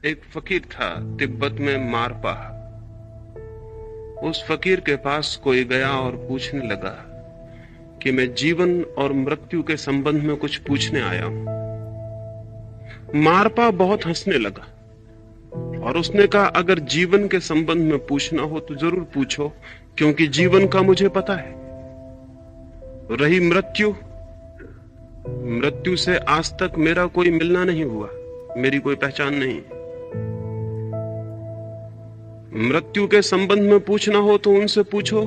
एक फकीर था तिब्बत में मारपा। उस फकीर के पास कोई गया और पूछने लगा कि मैं जीवन और मृत्यु के संबंध में कुछ पूछने आया हूं। मारपा बहुत हंसने लगा और उसने कहा, अगर जीवन के संबंध में पूछना हो तो जरूर पूछो, क्योंकि जीवन का मुझे पता है। रही मृत्यु, मृत्यु से आज तक मेरा कोई मिलना नहीं हुआ, मेरी कोई पहचान नहीं। मृत्यु के संबंध में पूछना हो तो उनसे पूछो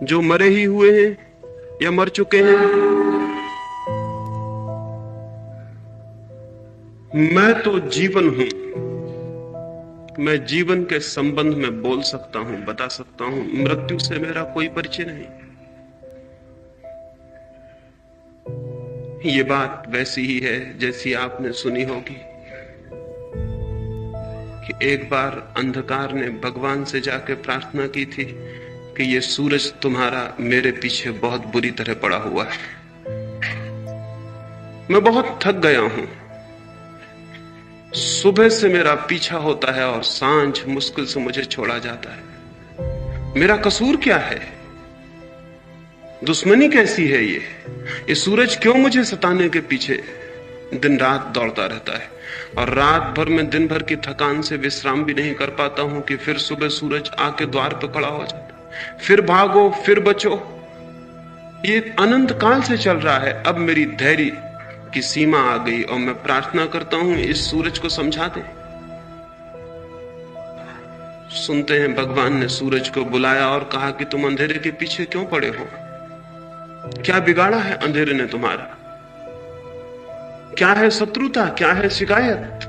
जो मरे ही हुए हैं या मर चुके हैं। मैं तो जीवन हूं, मैं जीवन के संबंध में बोल सकता हूं, बता सकता हूं। मृत्यु से मेरा कोई परिचय नहीं। ये बात वैसी ही है जैसी आपने सुनी होगी कि एक बार अंधकार ने भगवान से जाके प्रार्थना की थी कि ये सूरज तुम्हारा मेरे पीछे बहुत बुरी तरह पड़ा हुआ है, मैं बहुत थक गया हूं, सुबह से मेरा पीछा होता है और सांझ मुश्किल से मुझे छोड़ा जाता है। मेरा कसूर क्या है? दुश्मनी कैसी है? ये सूरज क्यों मुझे सताने के पीछे दिन रात दौड़ता रहता है और रात भर में दिन भर की थकान से विश्राम भी नहीं कर पाता हूं कि फिर सुबह सूरज आके द्वार पर खड़ा हो जाता है। फिर भागो, फिर बचो। ये अनंत काल से चल रहा है। अब मेरी धैर्य की सीमा आ गई और मैं प्रार्थना करता हूं इस सूरज को समझा दे। सुनते हैं भगवान ने सूरज को बुलाया और कहा कि तुम अंधेरे के पीछे क्यों पड़े हो? क्या बिगाड़ा है अंधेरे ने तुम्हारा? क्या है शत्रुता? क्या है शिकायत?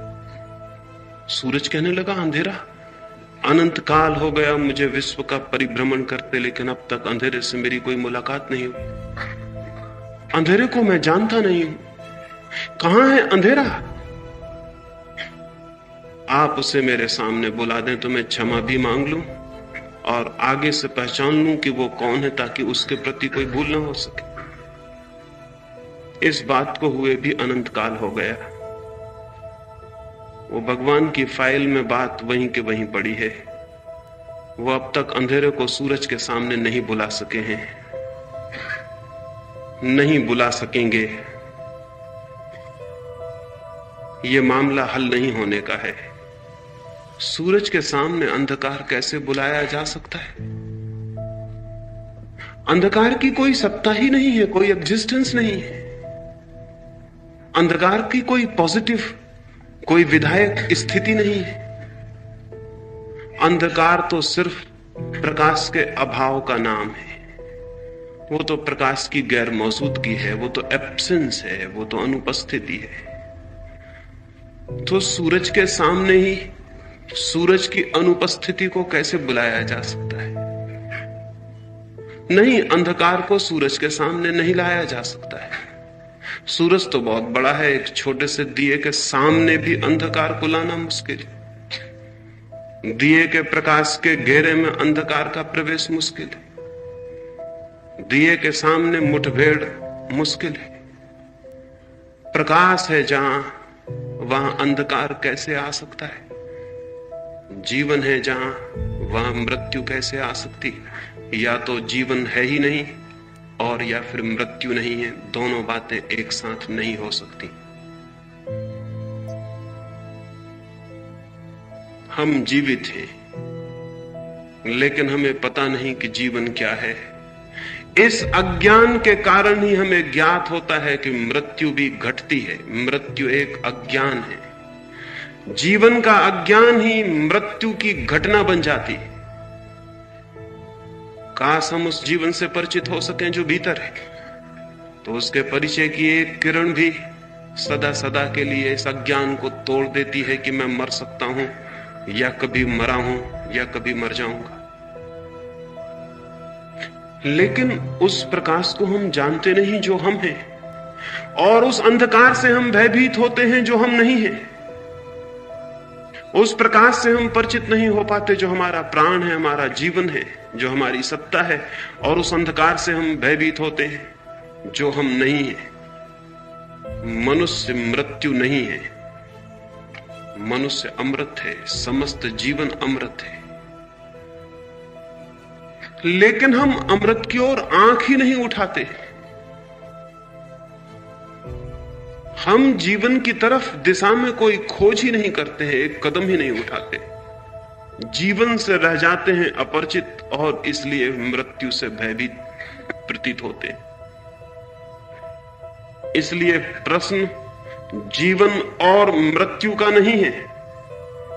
सूरज कहने लगा, अंधेरा, अनंत काल हो गया मुझे विश्व का परिभ्रमण करते, लेकिन अब तक अंधेरे से मेरी कोई मुलाकात नहीं हुई। अंधेरे को मैं जानता नहीं हूं। कहां है अंधेरा? आप उसे मेरे सामने बुला दें तो मैं क्षमा भी मांग लूं और आगे से पहचान लूं कि वो कौन है, ताकि उसके प्रति कोई भूल ना हो सके। इस बात को हुए भी अनंत काल हो गया। वो भगवान की फाइल में बात वहीं के वहीं पड़ी है। वो अब तक अंधेरे को सूरज के सामने नहीं बुला सके हैं, नहीं बुला सकेंगे। ये मामला हल नहीं होने का है। सूरज के सामने अंधकार कैसे बुलाया जा सकता है? अंधकार की कोई सत्ता ही नहीं है, कोई एग्जिस्टेंस नहीं है। अंधकार की कोई पॉजिटिव, कोई विधायक स्थिति नहीं है। अंधकार तो सिर्फ प्रकाश के अभाव का नाम है। वो तो प्रकाश की गैर मौजूदगी है, वो तो एब्सेंस है, वो तो अनुपस्थिति है। तो सूरज के सामने ही सूरज की अनुपस्थिति को कैसे बुलाया जा सकता है? नहीं, अंधकार को सूरज के सामने नहीं लाया जा सकता है। सूरज तो बहुत बड़ा है, एक छोटे से दिए के सामने भी अंधकार को लाना मुश्किल है। दिए के प्रकाश के घेरे में अंधकार का प्रवेश मुश्किल है। दिए के सामने मुठभेड़ मुश्किल है। प्रकाश है जहां, वहां अंधकार कैसे आ सकता है? जीवन है जहां, वहां मृत्यु कैसे आ सकती है? या तो जीवन है ही नहीं और या फिर मृत्यु नहीं है। दोनों बातें एक साथ नहीं हो सकती। हम जीवित हैं, लेकिन हमें पता नहीं कि जीवन क्या है। इस अज्ञान के कारण ही हमें ज्ञात होता है कि मृत्यु भी घटती है। मृत्यु एक अज्ञान है। जीवन का अज्ञान ही मृत्यु की घटना बन जाती है। काश हम उस जीवन से परिचित हो सकें जो भीतर है, तो उसके परिचय की एक किरण भी सदा सदा के लिए इस अज्ञान को तोड़ देती है कि मैं मर सकता हूं, या कभी मरा हूं, या कभी मर जाऊंगा। लेकिन उस प्रकाश को हम जानते नहीं जो हम हैं, और उस अंधकार से हम भयभीत होते हैं जो हम नहीं हैं। उस प्रकाश से हम परिचित नहीं हो पाते जो हमारा प्राण है, हमारा जीवन है, जो हमारी सत्ता है, और उस अंधकार से हम भयभीत होते हैं जो हम नहीं हैं। मनुष्य मृत्यु नहीं है, मनुष्य अमृत है, समस्त जीवन अमृत है, लेकिन हम अमृत की ओर आंख ही नहीं उठाते। हम जीवन की तरफ दिशा में कोई खोज ही नहीं करते हैं, एक कदम ही नहीं उठाते। जीवन से रह जाते हैं अपरिचित और इसलिए मृत्यु से भयभीत प्रतीत होते हैं। इसलिए प्रश्न जीवन और मृत्यु का नहीं है,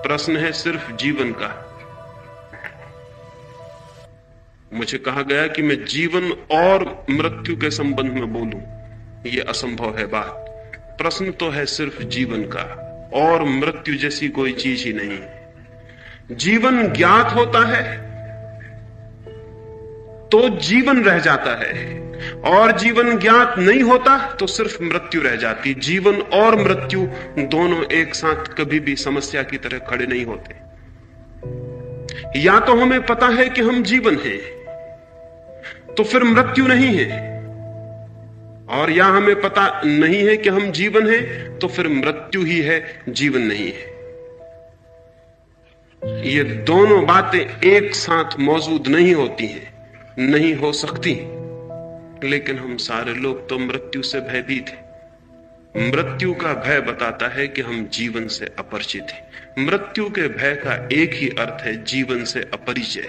प्रश्न है सिर्फ जीवन का। मुझे कहा गया कि मैं जीवन और मृत्यु के संबंध में बोलूं, यह असंभव है बात। प्रश्न तो है सिर्फ जीवन का, और मृत्यु जैसी कोई चीज ही नहीं है। जीवन ज्ञात होता है तो जीवन रह जाता है, और जीवन ज्ञात नहीं होता तो सिर्फ मृत्यु रह जाती। जीवन और मृत्यु दोनों एक साथ कभी भी समस्या की तरह खड़े नहीं होते। या तो हमें पता है कि हम जीवन हैं तो फिर मृत्यु नहीं है, और या हमें पता नहीं है कि हम जीवन हैं तो फिर मृत्यु ही है, जीवन नहीं है। ये दोनों बातें एक साथ मौजूद नहीं होती हैं, नहीं हो सकती। लेकिन हम सारे लोग तो मृत्यु से भयभीत हैं। मृत्यु का भय बताता है कि हम जीवन से अपरिचित हैं। मृत्यु के भय का एक ही अर्थ है, जीवन से अपरिचय।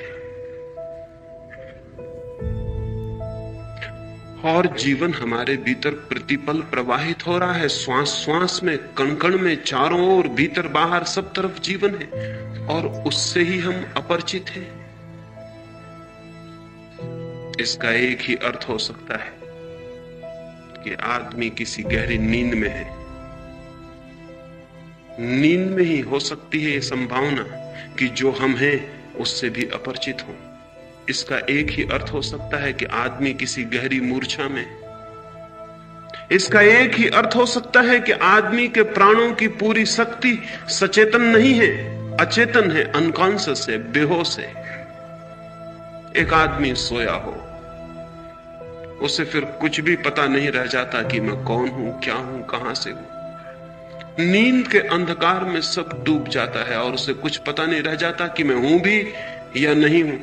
और जीवन हमारे भीतर प्रतिपल प्रवाहित हो रहा है, श्वास श्वास में, कण कण में, चारों ओर, भीतर बाहर, सब तरफ जीवन है, और उससे ही हम अपरिचित हैं। इसका एक ही अर्थ हो सकता है कि आदमी किसी गहरी नींद में है। नींद में ही हो सकती है यह संभावना कि जो हम हैं उससे भी अपरिचित हों। इसका एक ही अर्थ हो सकता है कि आदमी किसी गहरी मूर्छा में। इसका एक ही अर्थ हो सकता है कि आदमी के प्राणों की पूरी शक्ति सचेतन नहीं है, अचेतन है, अनकॉन्शियस है, बेहोश है। एक आदमी सोया हो, उसे फिर कुछ भी पता नहीं रह जाता कि मैं कौन हूं, क्या हूं, कहां से हूं। नींद के अंधकार में सब डूब जाता है और उसे कुछ पता नहीं रह जाता कि मैं हूं भी या नहीं हूं।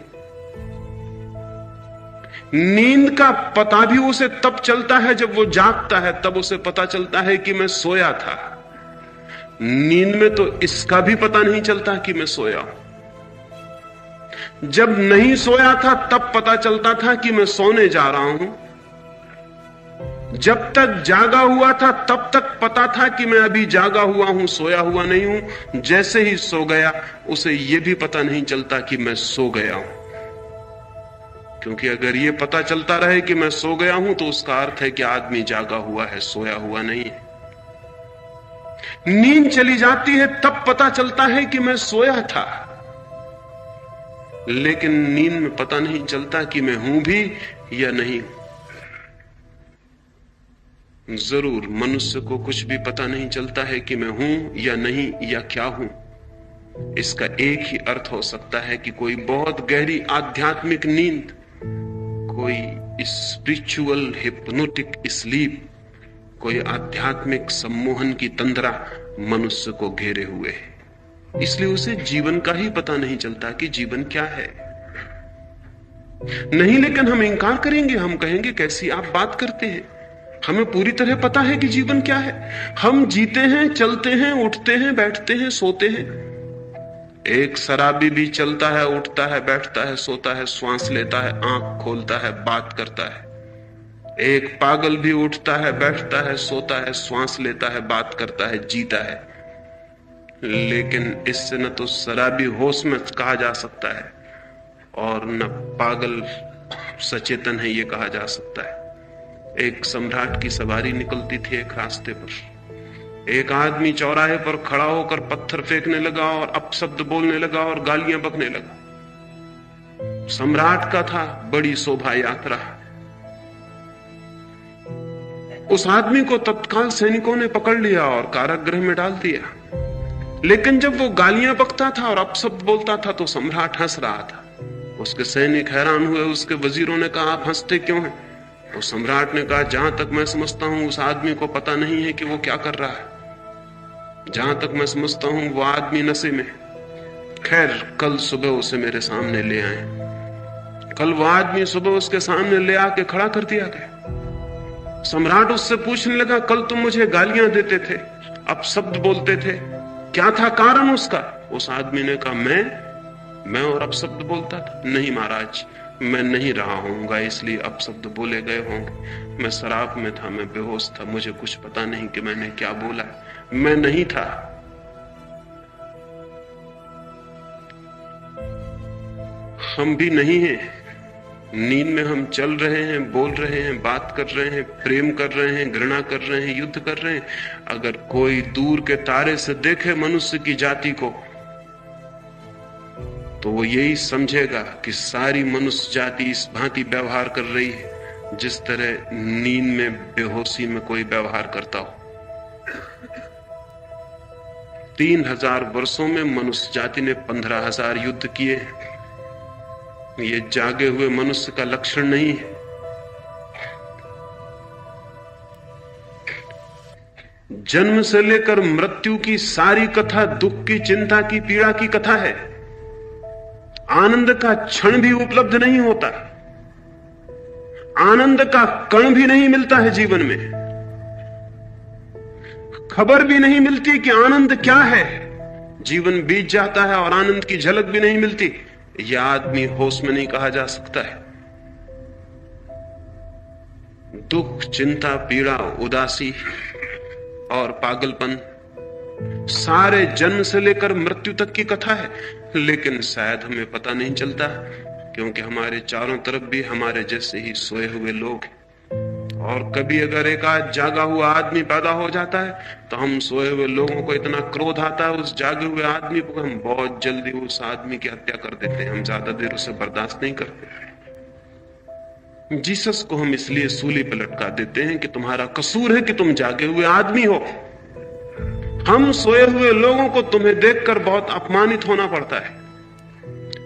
नींद का पता भी उसे तब चलता है जब वो जागता है, तब उसे पता चलता है कि मैं सोया था। नींद में तो इसका भी पता नहीं चलता कि मैं सोया हूं। जब नहीं सोया था तब पता चलता था कि मैं सोने जा रहा हूं। जब तक जागा हुआ था तब तक पता था कि मैं अभी जागा हुआ हूं, सोया हुआ नहीं हूं। जैसे ही सो गया उसे यह भी पता नहीं चलता कि मैं सो गया हूं, क्योंकि अगर यह पता चलता रहे कि मैं सो गया हूं तो उसका अर्थ है कि आदमी जागा हुआ है, सोया हुआ नहीं है। नींद चली जाती है तब पता चलता है कि मैं सोया था, लेकिन नींद में पता नहीं चलता कि मैं हूं भी या नहीं। जरूर मनुष्य को कुछ भी पता नहीं चलता है कि मैं हूं या नहीं या क्या हूं। इसका एक ही अर्थ हो सकता है कि कोई बहुत गहरी आध्यात्मिक नींद, कोई स्पिरिचुअल हिप्नोटिक स्लीप, कोई आध्यात्मिक सम्मोहन की तंद्रा मनुष्य को घेरे हुए है। इसलिए उसे जीवन का ही पता नहीं चलता कि जीवन क्या है। नहीं, लेकिन हम इंकार करेंगे, हम कहेंगे कैसी आप बात करते हैं, हमें पूरी तरह पता है कि जीवन क्या है। हम जीते हैं, चलते हैं, उठते हैं, बैठते हैं, सोते हैं। एक शराबी भी चलता है, उठता है, बैठता है, सोता है, श्वास लेता है, आंख खोलता है, बात करता है। एक पागल भी उठता है, बैठता है, सोता है, श्वास लेता है, बात करता है, जीता है। लेकिन इससे न तो शराबी होश में कहा जा सकता है और न पागल सचेतन है ये कहा जा सकता है। एक सम्राट की सवारी निकलती थी एक रास्ते पर। एक आदमी चौराहे पर खड़ा होकर पत्थर फेंकने लगा और अपशब्द बोलने लगा और गालियां बकने लगा। सम्राट का था बड़ी शोभा यात्रा। उस आदमी को तत्काल सैनिकों ने पकड़ लिया और कारागृह में डाल दिया। लेकिन जब वो गालियां बकता था और अपशब्द बोलता था तो सम्राट हंस रहा था। उसके सैनिक हैरान हुए। उसके वजीरों ने कहा, आप हंसते क्यों हैं? तो सम्राट ने कहा, जहां तक मैं समझता हूं उस आदमी को पता नहीं है कि वो क्या कर रहा है। जहां तक मैं समझता हूं वो आदमी नशे में। खैर, कल सुबह उसे मेरे सामने ले आए। कल वो आदमी सुबह उसके सामने ले आके खड़ा कर दिया गया। सम्राट उससे पूछने लगा, कल तुम मुझे गालियां देते थे, अब शब्द बोलते थे, क्या था कारण उसका? उस आदमी ने कहा, मैं और अब शब्द बोलता था। नहीं महाराज, मैं नहीं रहा होऊंगा, इसलिए अब शब्द बोले गए होंगे। मैं शराब में था, मैं बेहोश था, मुझे कुछ पता नहीं कि मैंने क्या बोला। मैं नहीं था। हम भी नहीं हैं। नींद में हम चल रहे हैं, बोल रहे हैं, बात कर रहे हैं, प्रेम कर रहे हैं, घृणा कर रहे हैं, युद्ध कर रहे हैं। अगर कोई दूर के तारे से देखे मनुष्य की जाति को, तो वो यही समझेगा कि सारी मनुष्य जाति इस भांति व्यवहार कर रही है जिस तरह नींद में बेहोशी में कोई व्यवहार करता हो। 3000 वर्षों में मनुष्य जाति ने 15,000 युद्ध किए। ये जागे हुए मनुष्य का लक्षण नहीं है। जन्म से लेकर मृत्यु की सारी कथा दुख की, चिंता की, पीड़ा की कथा है। आनंद का क्षण भी उपलब्ध नहीं होता, आनंद का कण भी नहीं मिलता है जीवन में। खबर भी नहीं मिलती कि आनंद क्या है। जीवन बीत जाता है और आनंद की झलक भी नहीं मिलती। यह आदमी होश में नहीं कहा जा सकता है। दुख, चिंता, पीड़ा, उदासी और पागलपन सारे जन्म से लेकर मृत्यु तक की कथा है। लेकिन शायद हमें पता नहीं चलता, क्योंकि हमारे चारों तरफ भी हमारे जैसे ही सोए हुए लोग हैं। और कभी अगर एक आध जागा हुआ आदमी पैदा हो जाता है तो हम सोए हुए लोगों को इतना क्रोध आता है उस जागे हुए आदमी को, हम बहुत जल्दी उस आदमी की हत्या कर देते हैं। हम ज्यादा देर उसे बर्दाश्त नहीं करते। जीसस को हम इसलिए सूली पर लटका देते हैं कि तुम्हारा कसूर है कि तुम जागे हुए आदमी हो। हम सोए हुए लोगों को तुम्हें देखकर बहुत अपमानित होना पड़ता है।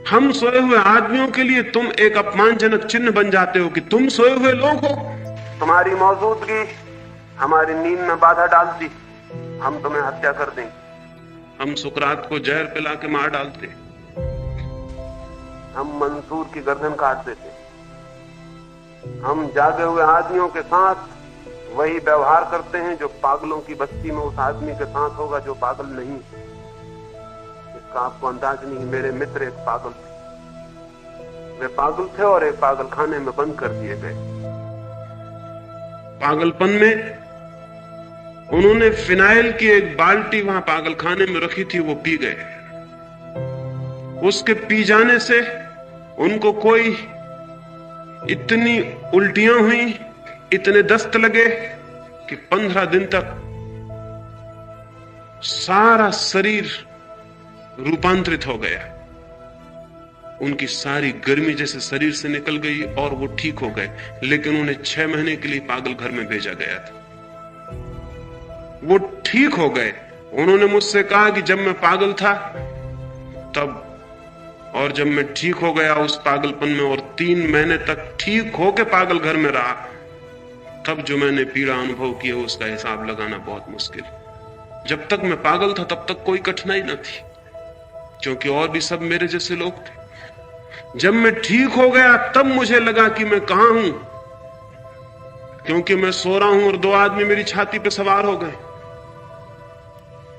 हम सोए हुए आदमियों के लिए तुम एक अपमानजनक चिन्ह बन जाते हो कि तुम सोए हुए लोग हो। तुम्हारी मौजूदगी हमारी नींद में बाधा डालती, हम तुम्हें हत्या कर देंगे। हम सुकरात को जहर पिला के मार डालते, हम मंसूर की गर्दन काट देते। हम जागे हुए आदमियों के साथ वही व्यवहार करते हैं जो पागलों की बस्ती में उस आदमी के साथ होगा जो पागल नहीं। इसका आपको अंदाज नहीं। मेरे मित्र एक पागल थे, वे पागल थे और एक पागल खाने में बंद कर दिए गए। पागलपन में उन्होंने फिनाइल की एक बाल्टी वहां पागल खाने में रखी थी, वो पी गए। उसके पी जाने से उनको कोई इतनी उल्टियां हुई, इतने दस्त लगे कि 15 दिन तक सारा शरीर रूपांतरित हो गया। उनकी सारी गर्मी जैसे शरीर से निकल गई और वो ठीक हो गए। लेकिन उन्हें 6 महीने के लिए पागल घर में भेजा गया था। वो ठीक हो गए। उन्होंने मुझसे कहा कि जब मैं पागल था तब, और जब मैं ठीक हो गया उस पागलपन में और 3 महीने तक ठीक होके पागल घर में रहा, तब जो मैंने पीड़ा अनुभव की है उसका हिसाब लगाना बहुत मुश्किल। जब तक मैं पागल था तब तक कोई कठिनाई न थी, क्योंकि और भी सब मेरे जैसे लोग थे। जब मैं ठीक हो गया तब मुझे लगा कि मैं कहां हूं, क्योंकि मैं सो रहा हूं और 2 आदमी मेरी छाती पे सवार हो गए।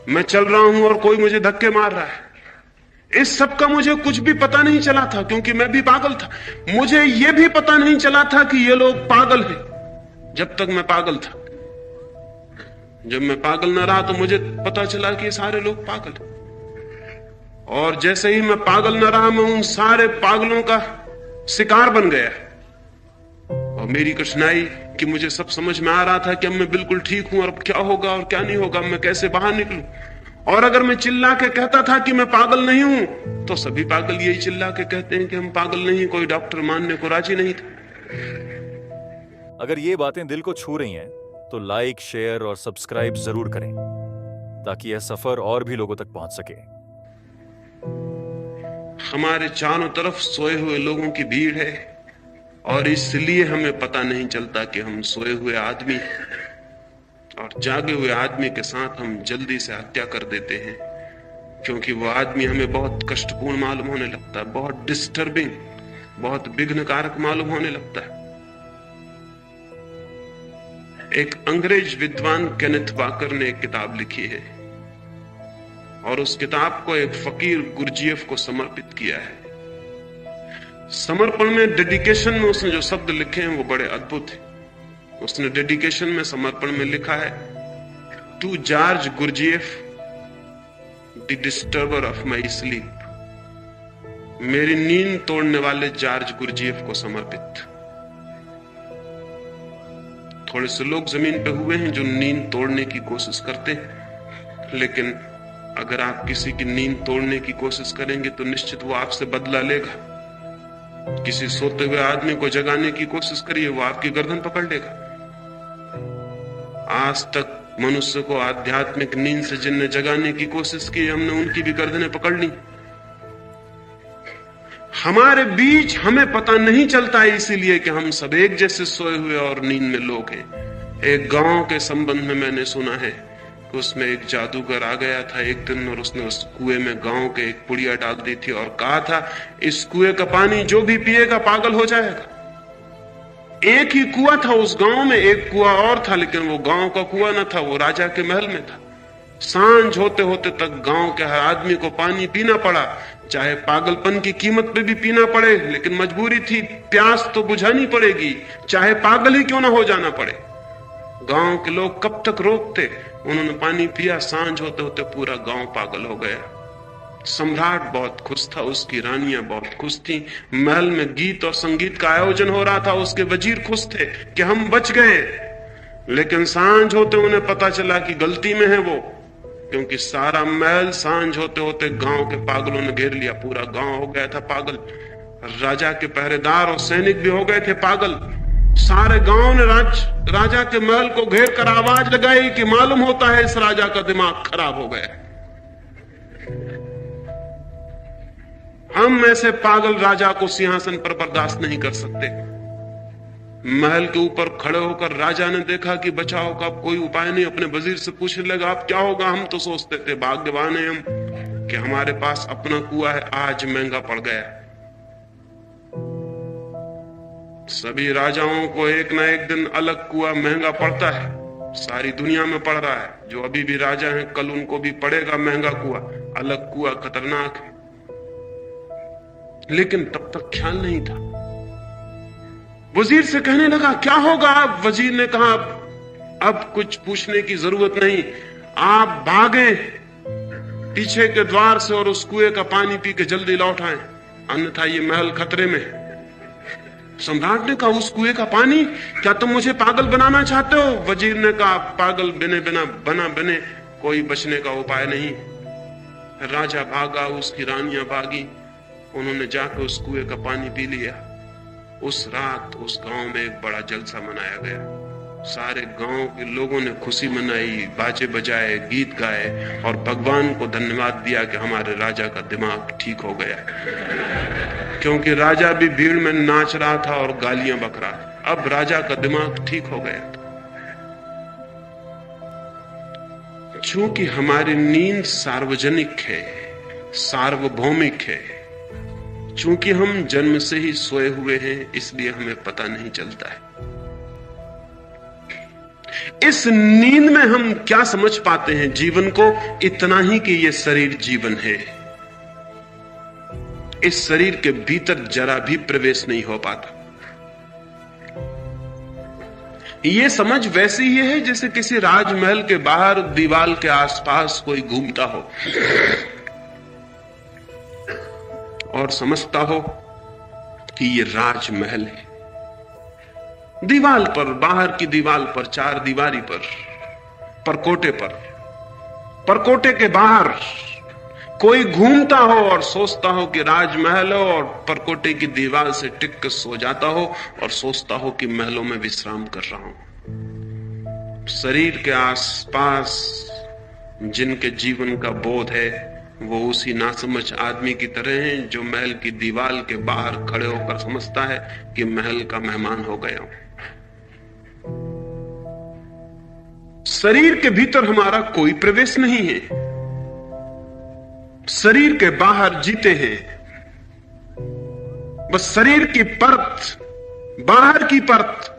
मैं चल रहा हूं और कोई मुझे धक्के मार रहा है। इस सब का मुझे कुछ भी पता नहीं चला था, क्योंकि मैं भी पागल था। मुझे यह भी पता नहीं चला था कि ये लोग पागल हैं जब तक मैं पागल था। जब मैं पागल न रहा तो मुझे पता चला कि ये सारे लोग पागल हैं। और जैसे ही मैं पागल न रहा, मैं उन सारे पागलों का शिकार बन गया। और मेरी कठिनाई कि मुझे सब समझ में आ रहा था कि अब मैं बिल्कुल ठीक हूं और अब क्या होगा और क्या नहीं होगा, मैं कैसे बाहर निकलूं। और अगर मैं चिल्ला के कहता था कि मैं पागल नहीं हूं, तो सभी पागल यही चिल्ला के कहते हैं कि हम पागल नहीं। कोई डॉक्टर मानने को राजी नहीं था। अगर ये बातें दिल को छू रही हैं तो लाइक, शेयर और सब्सक्राइब जरूर करें, ताकि यह सफर और भी लोगों तक पहुंच सके। हमारे चारों तरफ सोए हुए लोगों की भीड़ है और इसलिए हमें पता नहीं चलता कि हम सोए हुए आदमी। और जागे हुए आदमी के साथ हम जल्दी से हत्या कर देते हैं, क्योंकि वो आदमी हमें बहुत कष्टपूर्ण मालूम होने लगता है, बहुत डिस्टर्बिंग, बहुत विघ्नकारक मालूम होने लगता है। एक अंग्रेज विद्वान केनेथ वाकर ने एक किताब लिखी है और उस किताब को एक फकीर गुरजीएफ को समर्पित किया है। समर्पण में, डेडिकेशन में उसने जो शब्द लिखे हैं वो बड़े अद्भुत हैं। उसने डेडिकेशन में, समर्पण में लिखा है, to George Gurdjieff the disturber of my sleep. मेरी नींद तोड़ने वाले जॉर्ज गुरजीएफ को समर्पित। थोड़े से लोग जमीन पे हुए हैं जो नींद तोड़ने की कोशिश करते हैं, लेकिन अगर आप किसी की नींद तोड़ने की कोशिश करेंगे तो निश्चित वो आपसे बदला लेगा। किसी सोते हुए आदमी को जगाने की कोशिश करिए, वो आपकी गर्दन पकड़ लेगा। आज तक मनुष्य को आध्यात्मिक नींद से जिनने जगाने की कोशिश की, हमने उनकी भी गर्दनें पकड़ ली। हमारे बीच हमें पता नहीं चलता है, इसीलिए कि हम सब एक जैसे सोए हुए और नींद में लोग हैं। एक गांव के संबंध में मैंने सुना है कि उसमें एक जादूगर आ गया था एक दिन, और उसने उस कुएं में गांव के एक पुड़िया डाल दी थी और कहा था, इस कुएं का पानी जो भी पिएगा पागल हो जाएगा। एक ही कुआं था उस गांव में, एक कुआं और था, लेकिन वो गांव का कुआं न था, वो राजा के महल में था। सांझ होते होते तक गांव के हर आदमी को पानी पीना पड़ा, चाहे पागलपन की कीमत पे भी पीना पड़े, लेकिन मजबूरी थी, प्यास तो बुझानी पड़ेगी, चाहे पागल ही क्यों ना हो जाना पड़े। गांव के लोग कब तक रोकते? उन्होंने पानी पिया, सांझ होते होते पूरा गांव पागल हो गया। सम्राट बहुत खुश था, उसकी रानियां बहुत खुश थी, महल में गीत और संगीत का आयोजन हो रहा था, उसके वजीर खुश थे कि हम बच गए। लेकिन सांझ होते उन्हें पता चला कि गलती में है वो, क्योंकि सारा महल सांझ होते होते गांव के पागलों ने घेर लिया। पूरा गांव हो गया था पागल, राजा के पहरेदार और सैनिक भी हो गए थे पागल। सारे गांव ने राजा के महल को घेर कर आवाज लगाई कि मालूम होता है इस राजा का दिमाग खराब हो गया। हम ऐसे पागल राजा को सिंहासन पर बर्दाश्त नहीं कर सकते। महल के ऊपर खड़े होकर राजा ने देखा कि बचाव का कोई उपाय नहीं, अपने वजीर से पूछने लगा, अब क्या होगा? हम तो सोचते थे भाग्यवान हैं हम कि हमारे पास अपना कुआं है, आज महंगा पड़ गया। सभी राजाओं को एक ना एक दिन अलग कुआं महंगा पड़ता है, सारी दुनिया में पड़ रहा है। जो अभी भी राजा हैं कल उनको भी पड़ेगा महंगा कुआं, अलग कुआं खतरनाक है। लेकिन तब तक ख्याल नहीं था। वजीर से कहने लगा, क्या होगा अब? वजीर ने कहा, अब कुछ पूछने की जरूरत नहीं, आप भागे पीछे के द्वार से और उस कुएं का पानी पी के जल्दी लौट आए, अन्यथा ये महल खतरे में है। सम्राट ने कहा, उस कुएं का पानी? क्या तुम मुझे पागल बनाना चाहते हो? वजीर ने कहा, पागल बने कोई बचने का उपाय नहीं। राजा भागा, उसकी रानियां भागी, उन्होंने जाकर उस कुएं का पानी पी लिया। उस रात उस गांव में एक बड़ा जलसा मनाया गया। सारे गांव के लोगों ने खुशी मनाई, बाजे बजाए, गीत गाए और भगवान को धन्यवाद दिया कि हमारे राजा का दिमाग ठीक हो गया, क्योंकि राजा भी भीड़ में नाच रहा था और गालियां बक रहा था। अब राजा का दिमाग ठीक हो गया। चूंकि हमारी नींद सार्वजनिक है, सार्वभौमिक है, चूंकि हम जन्म से ही सोए हुए हैं, इसलिए हमें पता नहीं चलता है। इस नींद में हम क्या समझ पाते हैं जीवन को? इतना ही कि यह शरीर जीवन है। इस शरीर के भीतर जरा भी प्रवेश नहीं हो पाता। यह समझ वैसी ही है जैसे किसी राजमहल के बाहर दीवार के आसपास कोई घूमता हो और समझता हो कि ये राजमहल है। दीवाल पर, बाहर की दीवाल पर, चार दीवारी पर, परकोटे के बाहर कोई घूमता हो और सोचता हो कि राजमहल हो, और परकोटे की दीवार से टिक कर सो जाता हो और सोचता हो कि महलों में विश्राम कर रहा हूं। शरीर के आसपास जिनके जीवन का बोध है वो उसी नासमझ आदमी की तरह हैं जो महल की दीवार के बाहर खड़े होकर समझता है कि महल का मेहमान हो गया हूं। शरीर के भीतर हमारा कोई प्रवेश नहीं है, शरीर के बाहर जीते हैं। बस शरीर की परत, बाहर की परत,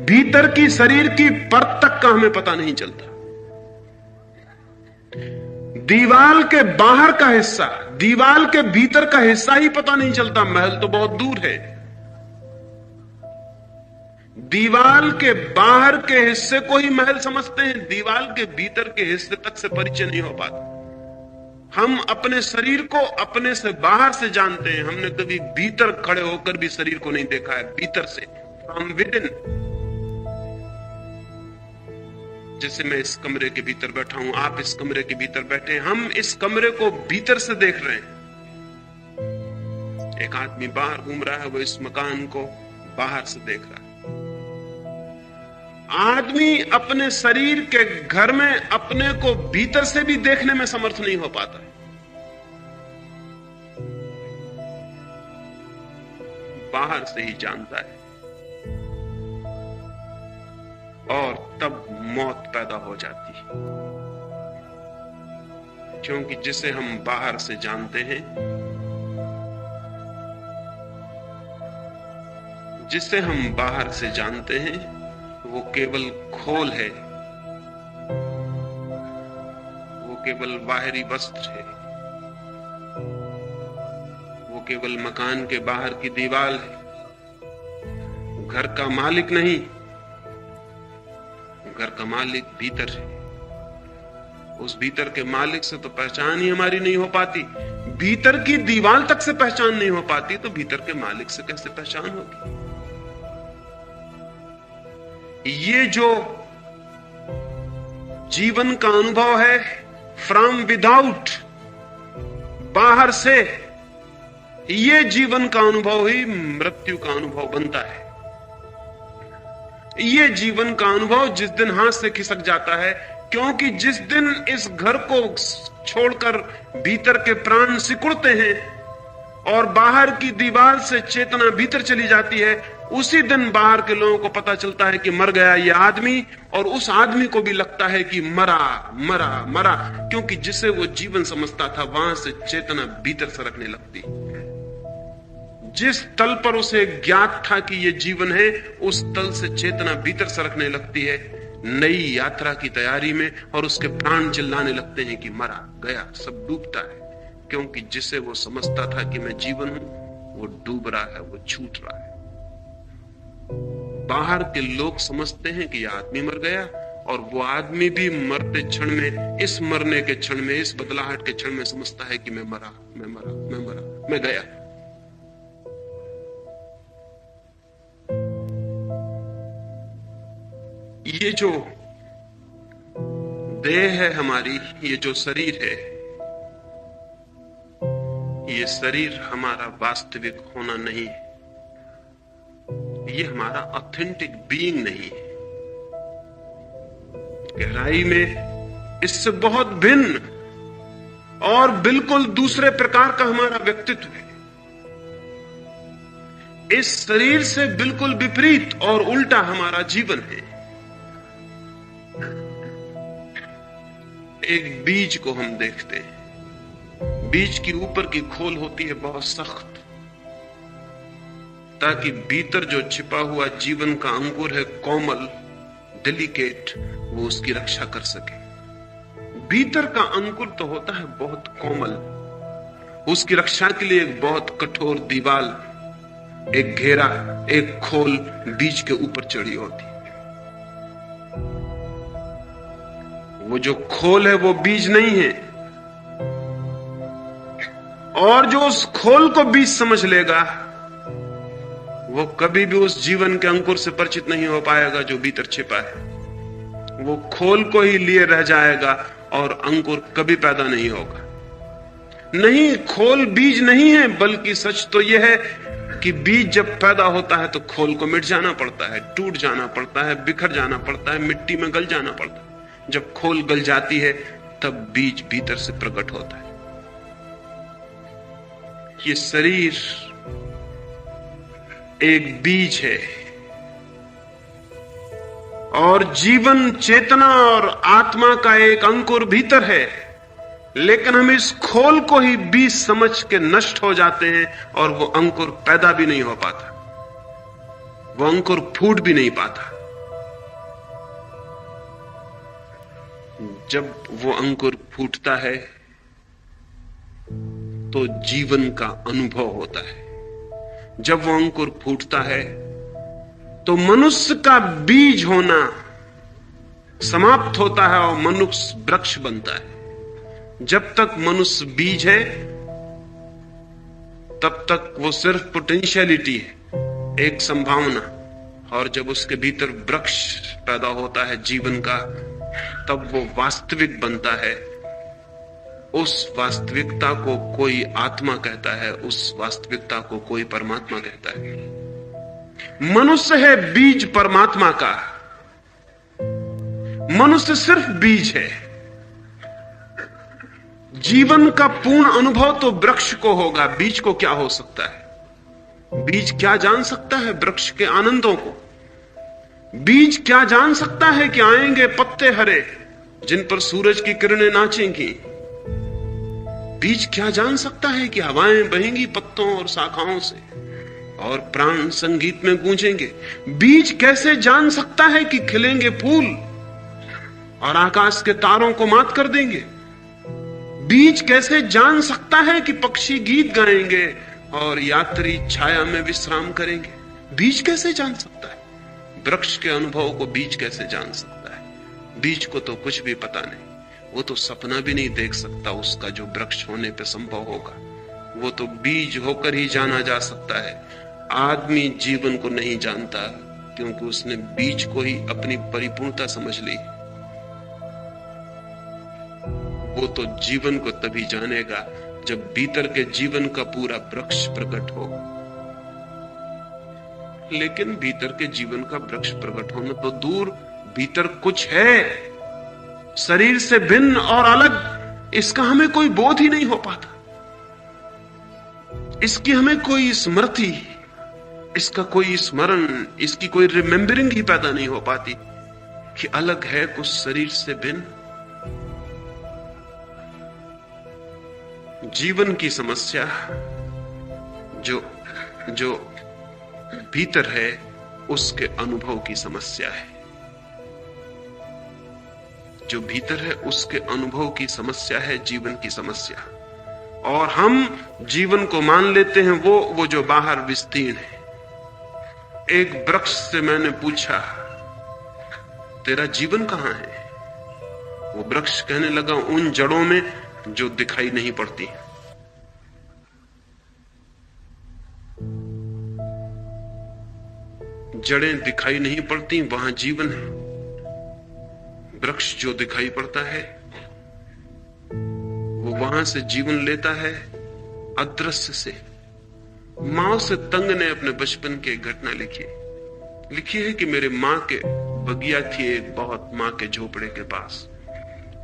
भीतर की शरीर की परत तक का हमें पता नहीं चलता। दीवाल के बाहर का हिस्सा, दीवाल के भीतर का हिस्सा ही पता नहीं चलता। महल तो बहुत दूर है, दीवाल के बाहर के हिस्से को ही महल समझते हैं, दीवाल के भीतर के हिस्से तक से परिचय नहीं हो पाता। हम अपने शरीर को अपने से बाहर से जानते हैं, हमने कभी भीतर खड़े होकर भी शरीर को नहीं देखा है, भीतर से, फ्रॉम विद इन। जैसे मैं इस कमरे के भीतर बैठा हूं, आप इस कमरे के भीतर बैठे हैं, हम इस कमरे को भीतर से देख रहे हैं। एक आदमी बाहर घूम रहा है, वो इस मकान को बाहर से देख रहा है। आदमी अपने शरीर के घर में अपने को भीतर से भी देखने में समर्थ नहीं हो पाता। बाहर से ही जानता है, और तब मौत पैदा हो जाती है, क्योंकि जिसे हम बाहर से जानते हैं, जिसे हम बाहर से जानते हैं, वो केवल खोल है, वो केवल बाहरी वस्त्र है, वो केवल मकान के बाहर की दीवार है, घर का मालिक नहीं। घर का मालिक भीतर है। उस भीतर के मालिक से तो पहचान ही हमारी नहीं हो पाती, भीतर की दीवार तक से पहचान नहीं हो पाती, तो भीतर के मालिक से कैसे पहचान होगी? ये जो जीवन का अनुभव है फ्रॉम विदाउट, बाहर से, ये जीवन का अनुभव ही मृत्यु का अनुभव बनता है। ये जीवन का अनुभव जिस दिन हाथ से खिसक जाता है, क्योंकि जिस दिन इस घर को छोड़कर भीतर के प्राण सिकुड़ते हैं और बाहर की दीवार से चेतना भीतर चली जाती है, उसी दिन बाहर के लोगों को पता चलता है कि मर गया ये आदमी, और उस आदमी को भी लगता है कि मरा मरा मरा, क्योंकि जिसे वो जीवन समझता था वहां से चेतना भीतर सरकने लगती। जिस तल पर उसे ज्ञात था कि ये जीवन है, उस तल से चेतना भीतर सरकने लगती है नई यात्रा की तैयारी में, और उसके प्राण चिल्लाने लगते हैं कि मरा गया, सब डूबता है, क्योंकि जिसे वो समझता था कि मैं जीवन हूं, वो डूब रहा है, वो छूट रहा है। बाहर के लोग समझते हैं कि यह आदमी मर गया, और वो आदमी भी मरते क्षण में, इस मरने के क्षण में, इस बदलाहट के क्षण में समझता है कि मैं मरा, मैं मरा, मैं मरा, मैं गया। ये जो देह है हमारी, ये जो शरीर है, ये शरीर हमारा वास्तविक होना नहीं है, ये हमारा ऑथेंटिक बीइंग नहीं है। गहराई में इससे बहुत भिन्न और बिल्कुल दूसरे प्रकार का हमारा व्यक्तित्व है। इस शरीर से बिल्कुल विपरीत और उल्टा हमारा जीवन है। एक बीज को हम देखते हैं, बीज की ऊपर की खोल होती है बहुत सख्त, ताकि भीतर जो छिपा हुआ जीवन का अंकुर है, कोमल, डेलिकेट, वो उसकी रक्षा कर सके। भीतर का अंकुर तो होता है बहुत कोमल, उसकी रक्षा के लिए एक बहुत कठोर दीवार, एक घेरा, एक खोल बीज के ऊपर चढ़ी होती है। वो जो खोल है वो बीज नहीं है, और जो उस खोल को बीज समझ लेगा, वो कभी भी उस जीवन के अंकुर से परिचित नहीं हो पाएगा जो भीतर छिपा है। वो खोल को ही लिए रह जाएगा और अंकुर कभी पैदा नहीं होगा। नहीं, खोल बीज नहीं है, बल्कि सच तो यह है कि बीज जब पैदा होता है तो खोल को मिट जाना पड़ता है, टूट जाना पड़ता है, बिखर जाना पड़ता है, मिट्टी में गल जाना पड़ता है। जब खोल गल जाती है तब बीज भीतर से प्रकट होता है। ये शरीर एक बीज है, और जीवन, चेतना और आत्मा का एक अंकुर भीतर है, लेकिन हम इस खोल को ही बीज समझ के नष्ट हो जाते हैं और वो अंकुर पैदा भी नहीं हो पाता, वो अंकुर फूट भी नहीं पाता। जब वो अंकुर फूटता है तो जीवन का अनुभव होता है। जब वो अंकुर फूटता है तो मनुष्य का बीज होना समाप्त होता है और मनुष्य वृक्ष बनता है। जब तक मनुष्य बीज है तब तक वो सिर्फ पोटेंशियलिटी है, एक संभावना, और जब उसके भीतर वृक्ष पैदा होता है जीवन का, तब वो वास्तविक बनता है। उस वास्तविकता को कोई आत्मा कहता है, उस वास्तविकता को कोई परमात्मा कहता है। मनुष्य है बीज परमात्मा का, मनुष्य सिर्फ बीज है। जीवन का पूर्ण अनुभव तो वृक्ष को होगा, बीज को क्या हो सकता है? बीज क्या जान सकता है वृक्ष के आनंदों को? बीज क्या जान सकता है कि आएंगे पत्ते हरे जिन पर सूरज की किरणें नाचेंगी? बीज क्या जान सकता है कि हवाएं बहेंगी पत्तों और शाखाओं से और प्राण संगीत में गूंजेंगे? बीज कैसे जान सकता है कि खिलेंगे फूल और आकाश के तारों को मात कर देंगे? बीज कैसे जान सकता है कि पक्षी गीत गाएंगे और यात्री छाया में विश्राम करेंगे? बीज कैसे जान सकता है? वृक्ष के अनुभव को बीज कैसे जान सकता है? बीज को तो कुछ भी पता नहीं, वो तो सपना भी नहीं देख सकता उसका जो वृक्ष होने पे संभव होगा। वो तो बीज होकर ही जाना जा सकता है। आदमी जीवन को नहीं जानता क्योंकि उसने बीज को ही अपनी परिपूर्णता समझ ली। वो तो जीवन को तभी जानेगा जब भीतर के जीवन का पूरा वृक्ष प्रकट हो। लेकिन भीतर के जीवन का वृक्ष प्रकट होना तो दूर, भीतर कुछ है शरीर से भिन्न और अलग, इसका हमें कोई बोध ही नहीं हो पाता। इसकी हमें कोई स्मृति, इसका कोई स्मरण, इसकी कोई रिमेंबरिंग ही पैदा नहीं हो पाती कि अलग है कुछ शरीर से भिन्न। जीवन की समस्या जो भीतर है उसके अनुभव की समस्या है। जो भीतर है उसके अनुभव की समस्या है जीवन की समस्या। और हम जीवन को मान लेते हैं वो जो बाहर विस्तीर्ण है। एक वृक्ष से मैंने पूछा, तेरा जीवन कहां है? वो वृक्ष कहने लगा, उन जड़ों में जो दिखाई नहीं पड़ती। जड़ें दिखाई नहीं पड़ती, वहां जीवन है। वृक्ष जो दिखाई पड़ता है वो वहां से जीवन लेता है अदृश्य से। मां से तंग ने अपने बचपन की एक घटना लिखी है कि मेरे मां के बगिया थी एक बहुत, मां के झोपड़े के पास।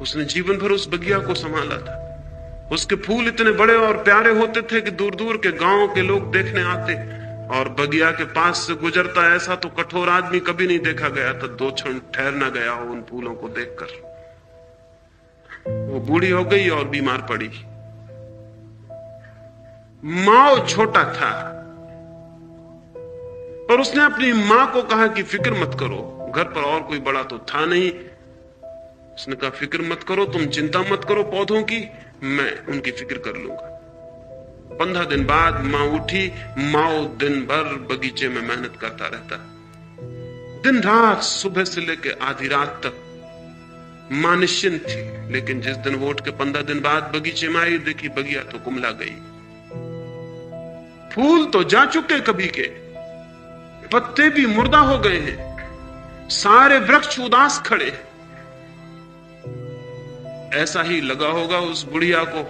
उसने जीवन भर उस बगिया को संभाला था। उसके फूल इतने बड़े और प्यारे होते थे कि दूर दूर के गांव के लोग देखने आते, और बगिया के पास से गुजरता ऐसा तो कठोर आदमी कभी नहीं देखा गया था, 2 क्षण ठहर ना गया हो उन फूलों को देखकर। वो बूढ़ी हो गई और बीमार पड़ी। माओ छोटा था और उसने अपनी मां को कहा कि फिक्र मत करो, घर पर और कोई बड़ा तो था नहीं। उसने कहा फिक्र मत करो, तुम चिंता मत करो पौधों की, मैं उनकी फिक्र कर लूंगा। 15 दिन बाद मां उठी। माओ दिन भर बगीचे में मेहनत करता रहता, दिन रात, सुबह से लेकर आधी रात तक। मां निश्चिंत थी, लेकिन जिस दिन वो उठ के 15 दिन बाद बगीचे में आई, देखी बगिया तो कुमला गई। फूल तो जा चुके कभी के, पत्ते भी मुर्दा हो गए हैं, सारे वृक्ष उदास खड़े। ऐसा ही लगा होगा उस बुढ़िया को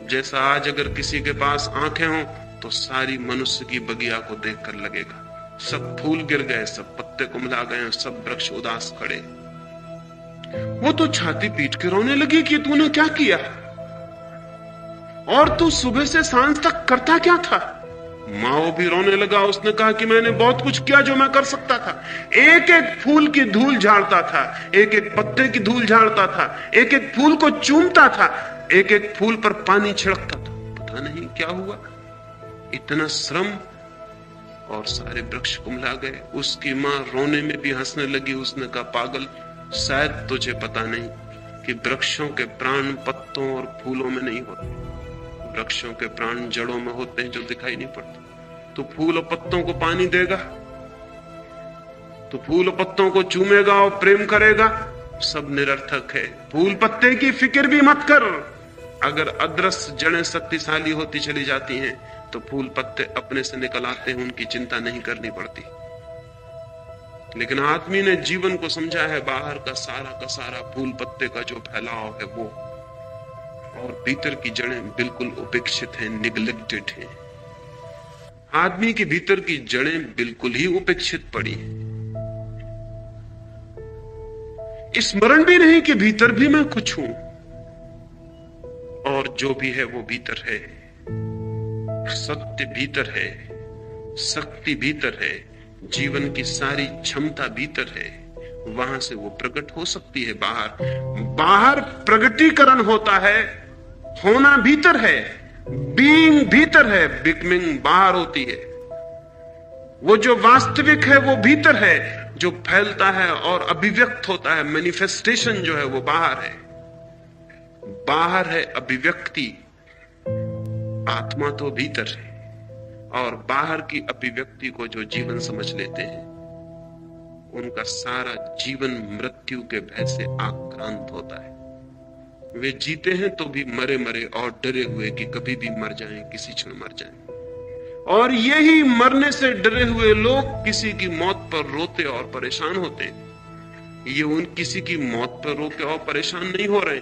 जैसा आज अगर किसी के पास आंखें हों तो सारी मनुष्य की बगिया को देखकर लगेगा। सब फूल गिर गए, सब पत्ते कुमला गए, सब वृक्ष उदास खड़े। वो तो छाती पीट के रोने लगी कि तूने क्या किया, और तू सुबह से सांझ तक करता क्या था? माओ भी रोने लगा। उसने कहा कि मैंने बहुत कुछ किया जो मैं कर सकता था। एक एक फूल की धूल झाड़ता था, एक एक पत्ते की धूल झाड़ता था, एक एक फूल को चूमता था, एक एक फूल पर पानी छिड़कता था। पता नहीं क्या हुआ, इतना श्रम, और सारे वृक्ष कुम्हला गए। उसकी मां रोने में भी हंसने लगी। उसने कहा, पागल, शायद तुझे पता नहीं कि वृक्षों के प्राण पत्तों और फूलों में नहीं होते। वृक्षों के प्राण जड़ों में होते हैं जो दिखाई नहीं पड़ते। तो फूल और पत्तों को पानी देगा, तो फूल और पत्तों को चूमेगा और प्रेम करेगा, सब निरर्थक है। फूल पत्ते की फिक्र भी मत कर। अगर अदृश्य जड़ें शक्तिशाली होती चली जाती हैं तो फूल पत्ते अपने से निकल आते हैं, उनकी चिंता नहीं करनी पड़ती। लेकिन आदमी ने जीवन को समझा है बाहर का सारा फूल पत्ते का जो फैलाव है वो, और भीतर की जड़ें बिल्कुल उपेक्षित हैं, निग्लेक्टेड हैं। आदमी के भीतर की जड़ें बिल्कुल ही उपेक्षित पड़ी हैं। स्मरण भी नहीं कि भीतर भी मैं कुछ हूं, और जो भी है वो भीतर है। सत्य भीतर है, शक्ति भीतर है, जीवन की सारी क्षमता भीतर है। वहां से वो प्रकट हो सकती है बाहर प्रगटीकरण होता है। होना भीतर है, बीइंग भीतर है, बिकमिंग बाहर होती है। वो जो वास्तविक है वो भीतर है, जो फैलता है और अभिव्यक्त होता है, मैनिफेस्टेशन जो है वो बाहर है। बाहर है अभिव्यक्ति, आत्मा तो भीतर है। और बाहर की अभिव्यक्ति को जो जीवन समझ लेते हैं उनका सारा जीवन मृत्यु के भय से आक्रांत होता है। वे जीते हैं तो भी मरे मरे और डरे हुए कि कभी भी मर जाएं, किसी क्षण मर जाएं। और यही मरने से डरे हुए लोग किसी की मौत पर रोते और परेशान होते। ये उन किसी की मौत पर रोके और परेशान नहीं हो रहे।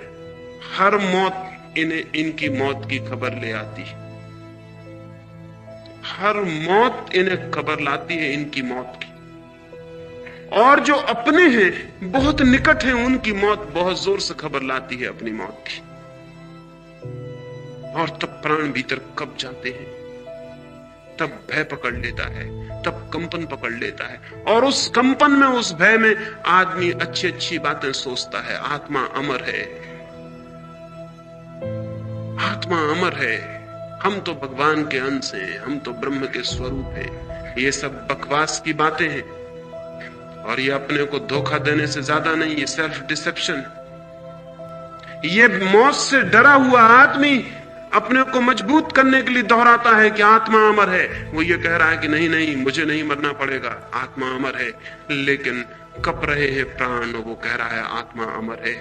हर मौत इन्हें इनकी मौत की खबर ले आती है। हर मौत इन्हें खबर लाती है इनकी मौत की। और जो अपने हैं, बहुत निकट हैं, उनकी मौत बहुत जोर से खबर लाती है अपनी मौत की। और तब प्राण भीतर कब जाते हैं, तब भय पकड़ लेता है, तब कंपन पकड़ लेता है। और उस कंपन में, उस भय में आदमी अच्छी अच्छी बातें सोचता है। आत्मा अमर है, आत्मा अमर है, हम तो भगवान के अंश हैं, हम तो ब्रह्म के स्वरूप हैं। ये सब बकवास की बातें हैं, और ये अपने को धोखा देने से ज्यादा नहीं, ये सेल्फ डिसेप्शन। ये मौत से डरा हुआ आदमी अपने को मजबूत करने के लिए दोहराता है कि आत्मा अमर है। वो ये कह रहा है कि नहीं नहीं, मुझे नहीं मरना पड़ेगा, आत्मा अमर है। लेकिन कप रहे हैं प्राण, वो कह रहा है आत्मा अमर है।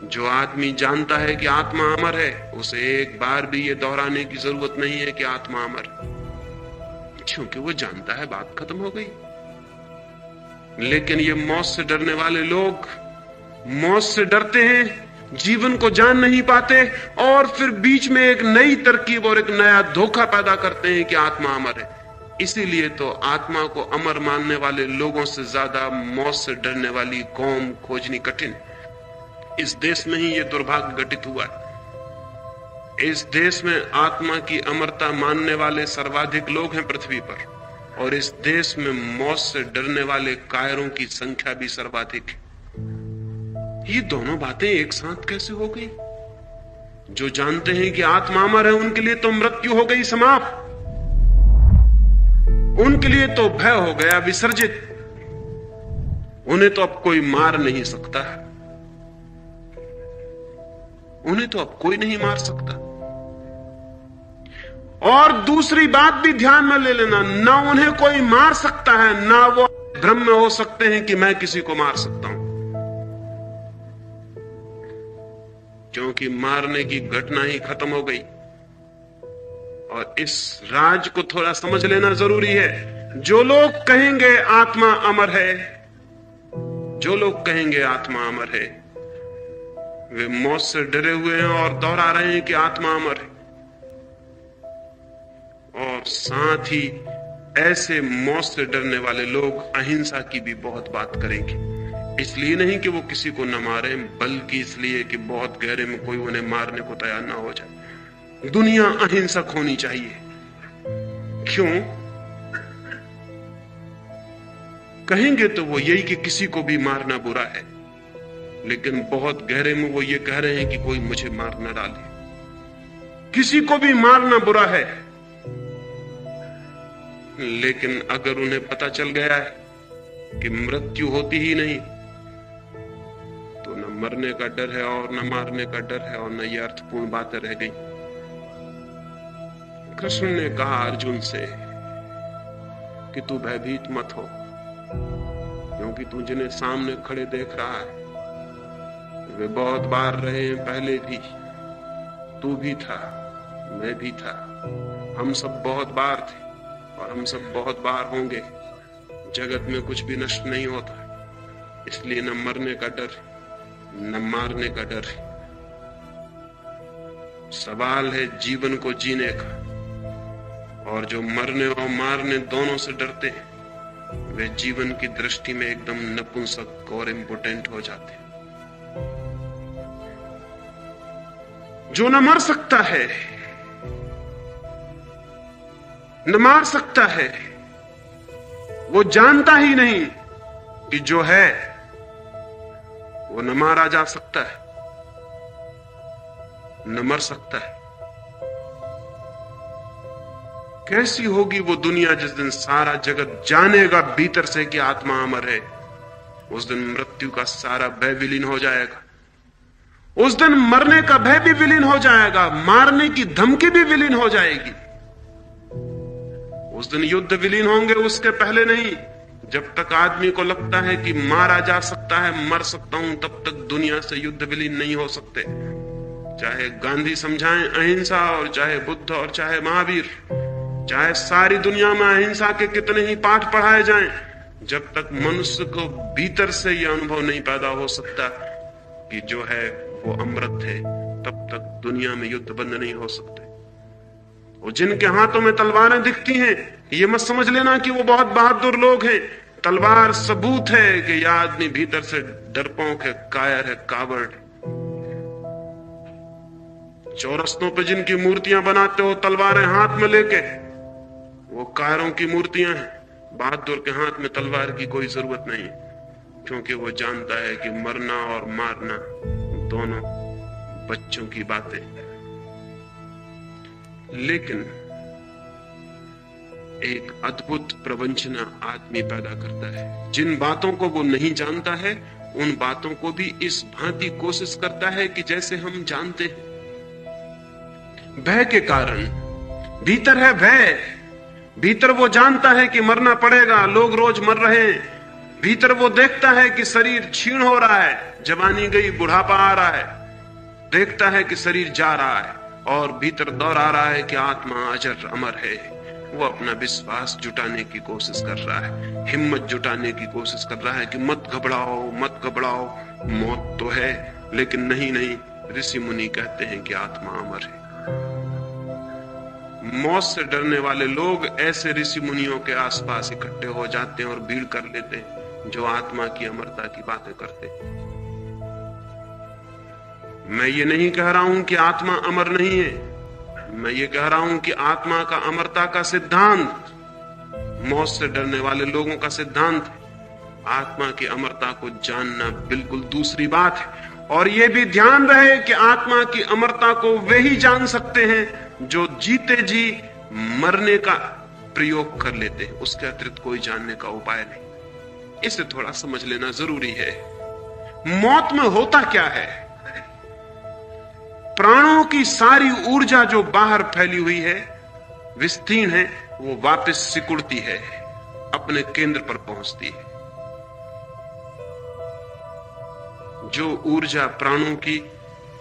जो आदमी जानता है कि आत्मा अमर है, उसे एक बार भी ये दोहराने की जरूरत नहीं है कि आत्मा अमर, क्योंकि वो जानता है बात खत्म हो गई। लेकिन ये मौत से डरने वाले लोग मौत से डरते हैं, जीवन को जान नहीं पाते, और फिर बीच में एक नई तरकीब और एक नया धोखा पैदा करते हैं कि आत्मा अमर है। इसीलिए तो आत्मा को अमर मानने वाले लोगों से ज्यादा मौत से डरने वाली कौम खोजनी कठिन। इस देश में ही ये दुर्भाग्य घटित हुआ है। इस देश में आत्मा की अमरता मानने वाले सर्वाधिक लोग हैं पृथ्वी पर, और इस देश में मौत से डरने वाले कायरों की संख्या भी सर्वाधिक है। ये दोनों बातें एक साथ कैसे हो गई? जो जानते हैं कि आत्मा अमर है, उनके लिए तो मृत्यु हो गई समाप्त, उनके लिए तो भय हो गया विसर्जित। उन्हें तो अब कोई मार नहीं सकता, उन्हें तो अब कोई नहीं मार सकता। और दूसरी बात भी ध्यान में ले लेना, ना उन्हें कोई मार सकता है, ना वो भ्रम में हो सकते हैं कि मैं किसी को मार सकता हूं, क्योंकि मारने की घटना ही खत्म हो गई। और इस राज को थोड़ा समझ लेना जरूरी है। जो लोग कहेंगे आत्मा अमर है, जो लोग कहेंगे आत्मा अमर है, वे मौत से डरे हुए हैं और दोहरा रहे हैं कि आत्मा अमर है। और साथ ही ऐसे मौत से डरने वाले लोग अहिंसा की भी बहुत बात करेंगे। इसलिए नहीं कि वो किसी को न मारे, बल्कि इसलिए कि बहुत गहरे में कोई उन्हें मारने को तैयार ना हो जाए। दुनिया अहिंसक होनी चाहिए, क्यों कहेंगे तो वो यही कि किसी को भी मारना बुरा है, लेकिन बहुत गहरे में वो ये कह रहे हैं कि कोई मुझे मार न डाले। किसी को भी मारना बुरा है, लेकिन अगर उन्हें पता चल गया है कि मृत्यु होती ही नहीं, तो न मरने का डर है और न मारने का डर है और न ये अर्थपूर्ण बातें रह गई। कृष्ण ने कहा अर्जुन से कि तू भयभीत मत हो, क्योंकि तू जिन्हें सामने खड़े देख रहा है वे बहुत बार रहे हैं पहले भी। तू भी था, मैं भी था, हम सब बहुत बार थे और हम सब बहुत बार होंगे। जगत में कुछ भी नष्ट नहीं होता, इसलिए न मरने का डर न मारने का डर। सवाल है जीवन को जीने का, और जो मरने और मारने दोनों से डरते हैं वे जीवन की दृष्टि में एकदम नपुंसक और इम्पोर्टेंट हो जाते हैं। जो न मर सकता है न मार सकता है, वो जानता ही नहीं कि जो है वो न मारा जा सकता है न मर सकता है। कैसी होगी वो दुनिया जिस दिन सारा जगत जानेगा भीतर से कि आत्मा अमर है। उस दिन मृत्यु का सारा भय विलीन हो जाएगा, उस दिन मरने का भय भी विलीन हो जाएगा, मारने की धमकी भी विलीन हो जाएगी। उस दिन युद्ध विलीन होंगे, उसके पहले नहीं। जब तक आदमी को लगता है कि मारा जा सकता है, मर सकता हूं, तब तक दुनिया से युद्ध विलीन नहीं हो सकते। चाहे गांधी समझाएं अहिंसा, और चाहे बुद्ध, और चाहे महावीर, चाहे सारी दुनिया में अहिंसा के कितने ही पाठ पढ़ाए जाएं, जब तक मनुष्य को भीतर से यह अनुभव नहीं पैदा हो सकता कि जो है वो अमृत है, तब तक दुनिया में युद्ध बंद नहीं हो सकते। और जिनके हाथों में तलवारें दिखती हैं, ये मत समझ लेना कि वो बहुत बहादुर लोग हैं। तलवार सबूत है कि यह आदमी भीतर से डरपोक है, कायर है, कावर्ड। चौरस्तों पे जिनकी मूर्तियां बनाते हो तलवारें हाथ में लेके, वो कायरों की मूर्तियां हैं। बहादुर के हाथ में तलवार की कोई जरूरत नहीं, क्योंकि वो जानता है कि मरना और मारना दोनों बच्चों की बातें। लेकिन एक अद्भुत प्रवंचना आदमी पैदा करता है। जिन बातों को वो नहीं जानता है, उन बातों को भी इस भांति कोशिश करता है कि जैसे हम जानते हैं। भय के कारण, भीतर है भय, भीतर वो जानता है कि मरना पड़ेगा, लोग रोज मर रहे हैं। भीतर वो देखता है कि शरीर क्षीण हो रहा है, जवानी गई, बुढ़ापा आ रहा है, देखता है कि शरीर जा रहा है, और भीतर दौड़ आ रहा है कि आत्मा अजर अमर है। वो अपना विश्वास जुटाने की कोशिश कर रहा है, हिम्मत जुटाने की कोशिश कर रहा है कि मत घबराओ, मत घबराओ, मौत तो है, लेकिन नहीं नहीं, ऋषि मुनि कहते हैं कि आत्मा अमर है। मौत से डरने वाले लोग ऐसे ऋषि मुनियों के आसपास इकट्ठे हो जाते हैं और भीड़ कर लेते हैं जो आत्मा की अमरता की बातें करते हैं। मैं ये नहीं कह रहा हूं कि आत्मा अमर नहीं है, मैं ये कह रहा हूं कि आत्मा का अमरता का सिद्धांत मौत से डरने वाले लोगों का सिद्धांत है। आत्मा की अमरता को जानना बिल्कुल दूसरी बात है। और ये भी ध्यान रहे कि आत्मा की अमरता को वे ही जान सकते हैं जो जीते जी मरने का प्रयोग कर लेते हैं। उसके अतिरिक्त कोई जानने का उपाय नहीं। इसे थोड़ा समझ लेना जरूरी है। मौत में होता क्या है? प्राणों की सारी ऊर्जा जो बाहर फैली हुई है, विस्तीर्ण है, वो वापस सिकुड़ती है, अपने केंद्र पर पहुंचती है। जो ऊर्जा प्राणों की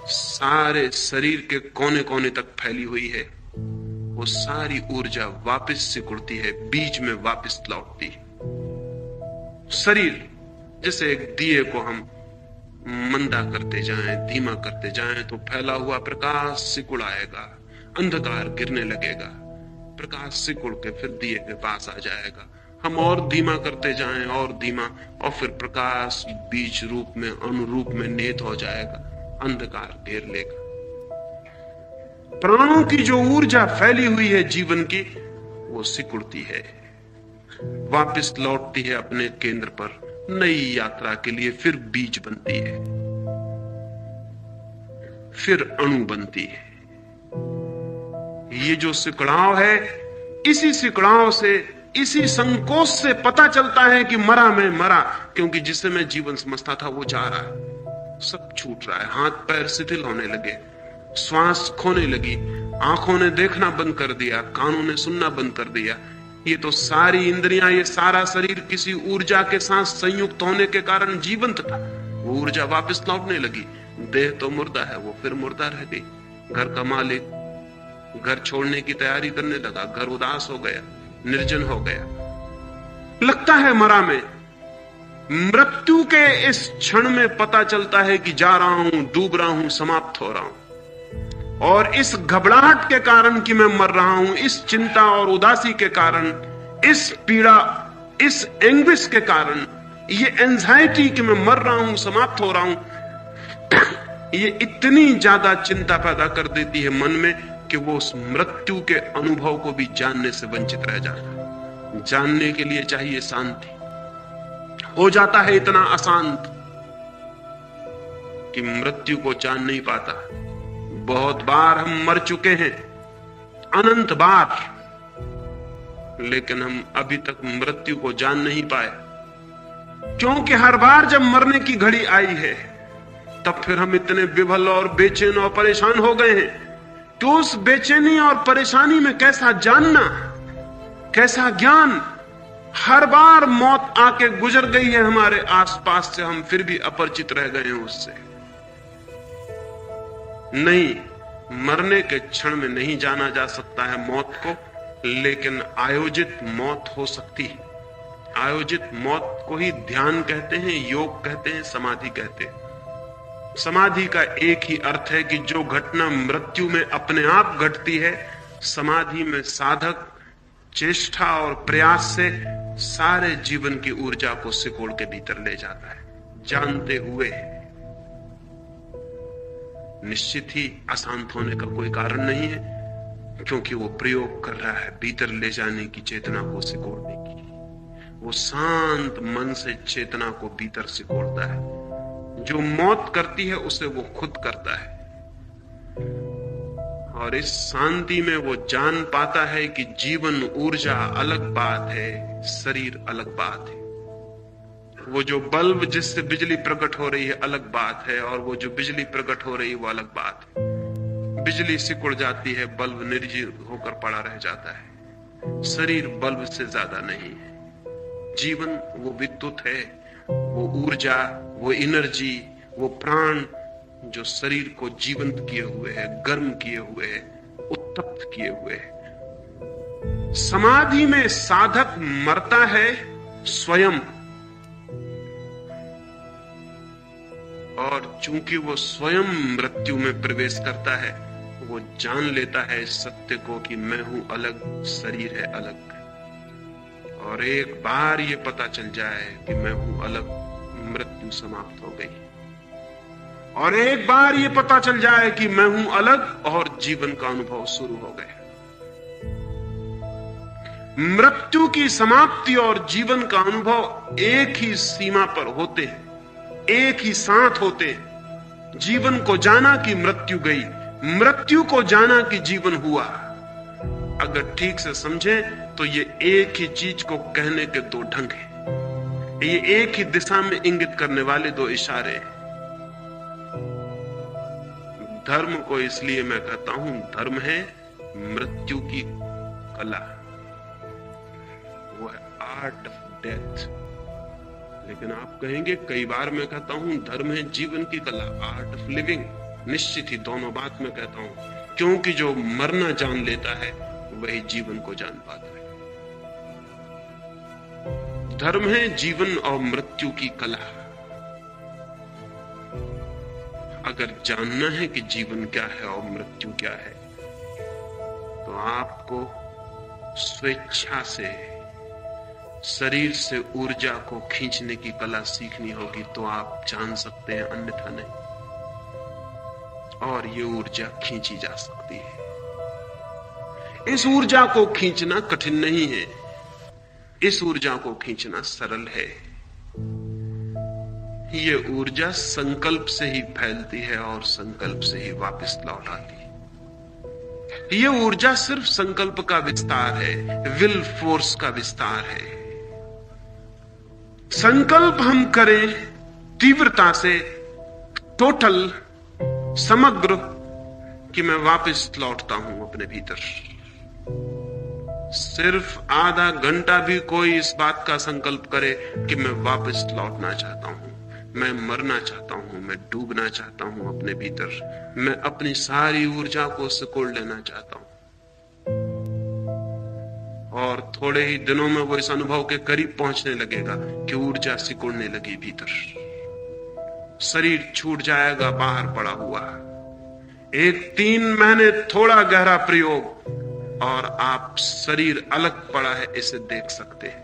सारे शरीर के कोने कोने तक फैली हुई है, वो सारी ऊर्जा वापस सिकुड़ती है, बीज में वापस लौटती है। शरीर जैसे एक दिए को हम मंदा करते जाएं, धीमा करते जाएं, तो फैला हुआ प्रकाश सिकुड़ आएगा, अंधकार गिरने लगेगा, प्रकाश सिकुड़ के फिर दिए के पास आ जाएगा। हम और धीमा करते जाएं, और धीमा, और फिर प्रकाश बीज रूप में, अनुरूप में निहित हो जाएगा, अंधकार घेर लेगा। प्राणों की जो ऊर्जा फैली हुई है जीवन की, वो सिकुड़ती है, वापस लौटती है अपने केंद्र पर, नई यात्रा के लिए फिर बीज बनती है, फिर अणु बनती है। ये जो सिकड़ाव है, इसी सिकड़ाव से, इसी संकोच से पता चलता है कि मरा मैं मरा, क्योंकि जिसे मैं जीवन समझता था वो जा रहा है, सब छूट रहा है, हाथ पैर शिथिल होने लगे, श्वास खोने लगी, आंखों ने देखना बंद कर दिया, कानों ने सुनना बंद कर दिया। ये तो सारी इंद्रियां, ये सारा शरीर किसी ऊर्जा के साथ संयुक्त होने के कारण जीवंत था। वो ऊर्जा वापस लौटने लगी। देह तो मुर्दा है, वो फिर मुर्दा रह गई। घर का मालिक घर छोड़ने की तैयारी करने लगा, घर उदास हो गया, निर्जन हो गया, लगता है मरा मैं। मृत्यु के इस क्षण में पता चलता है कि जा रहा हूं, डूब रहा हूं, समाप्त हो रहा हूं। और इस घबराहट के कारण कि मैं मर रहा हूं, इस चिंता और उदासी के कारण, इस पीड़ा, इस एंग्विश के कारण, ये एंजाइटी कि मैं मर रहा हूं, समाप्त हो रहा हूं, ये इतनी ज्यादा चिंता पैदा कर देती है मन में कि वो उस मृत्यु के अनुभव को भी जानने से वंचित रह जाता है। जानने के लिए चाहिए शांति, हो जाता है इतना अशांत कि मृत्यु को जान नहीं पाता। बहुत बार हम मर चुके हैं, अनंत बार, लेकिन हम अभी तक मृत्यु को जान नहीं पाए, क्योंकि हर बार जब मरने की घड़ी आई है तब फिर हम इतने विभल और बेचैन और परेशान हो गए हैं कि उस बेचैनी और परेशानी में कैसा जानना, कैसा ज्ञान। हर बार मौत आके गुजर गई है हमारे आसपास से, हम फिर भी अपरिचित रह गए हैं उससे। नहीं, मरने के क्षण में नहीं जाना जा सकता है मौत को, लेकिन आयोजित मौत हो सकती है। आयोजित मौत को ही ध्यान कहते हैं, योग कहते हैं, समाधि कहते हैं। समाधि का एक ही अर्थ है कि जो घटना मृत्यु में अपने आप घटती है, समाधि में साधक चेष्टा और प्रयास से सारे जीवन की ऊर्जा को सिकोड़ के भीतर ले जाता है, जानते हुए। निश्चित ही अशांत होने का कोई कारण नहीं है, क्योंकि वो प्रयोग कर रहा है भीतर ले जाने की, चेतना को सिकोड़ने की। वो शांत मन से चेतना को भीतर सिकोड़ता है। जो मौत करती है उसे वो खुद करता है, और इस शांति में वो जान पाता है कि जीवन ऊर्जा अलग बात है, शरीर अलग बात है। वो जो बल्ब जिससे बिजली प्रकट हो रही है अलग बात है, और वो जो बिजली प्रकट हो रही है वो अलग बात है। बिजली सिकुड़ जाती है, बल्ब निर्जीव होकर पड़ा रह जाता है। शरीर बल्ब से ज्यादा नहीं है। जीवन वो विद्युत है, वो ऊर्जा, वो एनर्जी, वो प्राण जो शरीर को जीवंत किए हुए है, गर्म किए हुए है, उत्तप्त किए हुए है। समाधि में साधक मरता है स्वयं, और चूंकि वो स्वयं मृत्यु में प्रवेश करता है, वो जान लेता है इस सत्य को कि मैं हूं अलग, शरीर है अलग। और एक बार ये पता चल जाए कि मैं हूं अलग, मृत्यु समाप्त हो गई। और एक बार ये पता चल जाए कि मैं हूं अलग, और जीवन का अनुभव शुरू हो गया। मृत्यु की समाप्ति और जीवन का अनुभव एक ही सीमा पर होते हैं, एक ही साथ होते हैं। जीवन को जाना कि मृत्यु गई, मृत्यु को जाना कि जीवन हुआ। अगर ठीक से समझे तो ये एक ही चीज को कहने के दो ढंग हैं, ये एक ही दिशा में इंगित करने वाले दो इशारे हैं। धर्म को इसलिए मैं कहता हूं धर्म है मृत्यु की कला, वो है आर्ट ऑफ डेथ। लेकिन आप कहेंगे कई बार मैं कहता हूं धर्म है जीवन की कला, आर्ट ऑफ लिविंग। निश्चित ही दोनों बात मैं कहता हूं, क्योंकि जो मरना जान लेता है वही जीवन को जान पाता है। धर्म है जीवन और मृत्यु की कला। अगर जानना है कि जीवन क्या है और मृत्यु क्या है, तो आपको स्वेच्छा से शरीर से ऊर्जा को खींचने की कला सीखनी होगी, तो आप जान सकते हैं, अन्यथा नहीं। और ये ऊर्जा खींची जा सकती है। इस ऊर्जा को खींचना कठिन नहीं है, इस ऊर्जा को खींचना सरल है। ये ऊर्जा संकल्प से ही फैलती है और संकल्प से ही वापस लौट आती है। ये ऊर्जा सिर्फ संकल्प का विस्तार है, विल फोर्स का विस्तार है। संकल्प हम करें तीव्रता से, टोटल, समग्र, कि मैं वापस लौटता हूं अपने भीतर। सिर्फ आधा घंटा भी कोई इस बात का संकल्प करे कि मैं वापस लौटना चाहता हूं, मैं मरना चाहता हूं, मैं डूबना चाहता हूं अपने भीतर, मैं अपनी सारी ऊर्जा को सिकोड़ लेना चाहता हूं, और थोड़े ही दिनों में वो इस अनुभव के करीब पहुंचने लगेगा कि ऊर्जा सिकुड़ने लगी भीतर। शरीर छूट जाएगा बाहर पड़ा हुआ। एक 3 महीने थोड़ा गहरा प्रयोग और आप शरीर अलग पड़ा है इसे देख सकते हैं।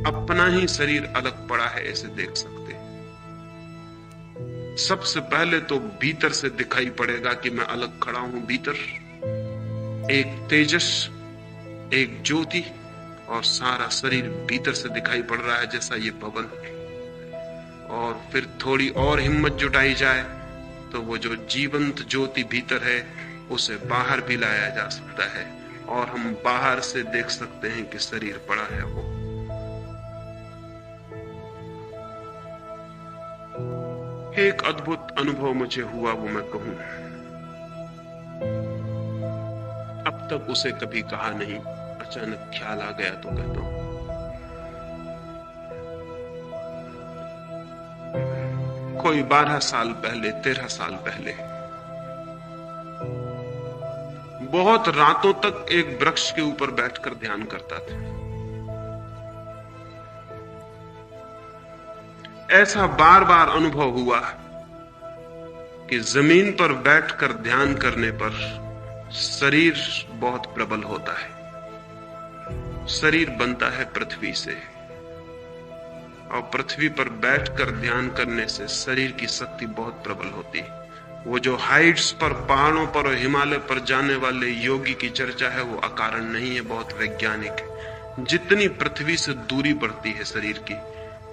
अपना ही शरीर अलग पड़ा है इसे देख सकते हैं। सबसे पहले तो भीतर से दिखाई पड़ेगा कि मैं अलग खड़ा हूं भीतर। एक तेजस, एक ज्योति, और सारा शरीर भीतर से दिखाई पड़ रहा है जैसा ये भवन। और फिर थोड़ी और हिम्मत जुटाई जाए तो वो जो जीवंत ज्योति भीतर है उसे बाहर भी लाया जा सकता है, और हम बाहर से देख सकते हैं कि शरीर पड़ा है वो। एक अद्भुत अनुभव मुझे हुआ, वो मैं कहूं, अब तक उसे कभी कहा नहीं, अचानक ख्याल आ गया तो कहता हूं। कोई 12 साल पहले, 13 साल पहले, बहुत रातों तक एक वृक्ष के ऊपर बैठकर ध्यान करता था। ऐसा बार बार अनुभव हुआ कि जमीन पर बैठकर ध्यान करने पर शरीर बहुत प्रबल होता है। शरीर बनता है पृथ्वी से, और पृथ्वी पर बैठकर ध्यान करने से शरीर की शक्ति बहुत प्रबल होती है। वो जो हाइट्स पर, पहाड़ों पर और हिमालय पर जाने वाले योगी की चर्चा है वो अकारण नहीं है, बहुत वैज्ञानिक है। जितनी पृथ्वी से दूरी बढ़ती है शरीर की,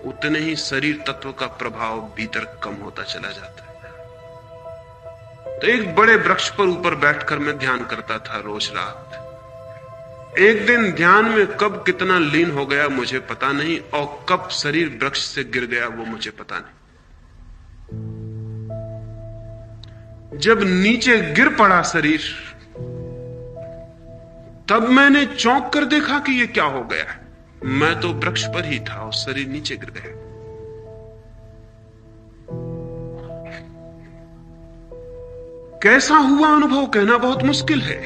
उतने ही शरीर तत्व का प्रभाव भीतर कम होता चला जाता है। तो एक बड़े वृक्ष पर ऊपर बैठकर मैं ध्यान करता था रोज रात। एक दिन ध्यान में कब कितना लीन हो गया मुझे पता नहीं, और कब शरीर वृक्ष से गिर गया वो मुझे पता नहीं। जब नीचे गिर पड़ा शरीर, तब मैंने चौंक कर देखा कि ये क्या हो गया। मैं तो वृक्ष पर ही था और शरीर नीचे गिर गया। कैसा हुआ अनुभव कहना बहुत मुश्किल है।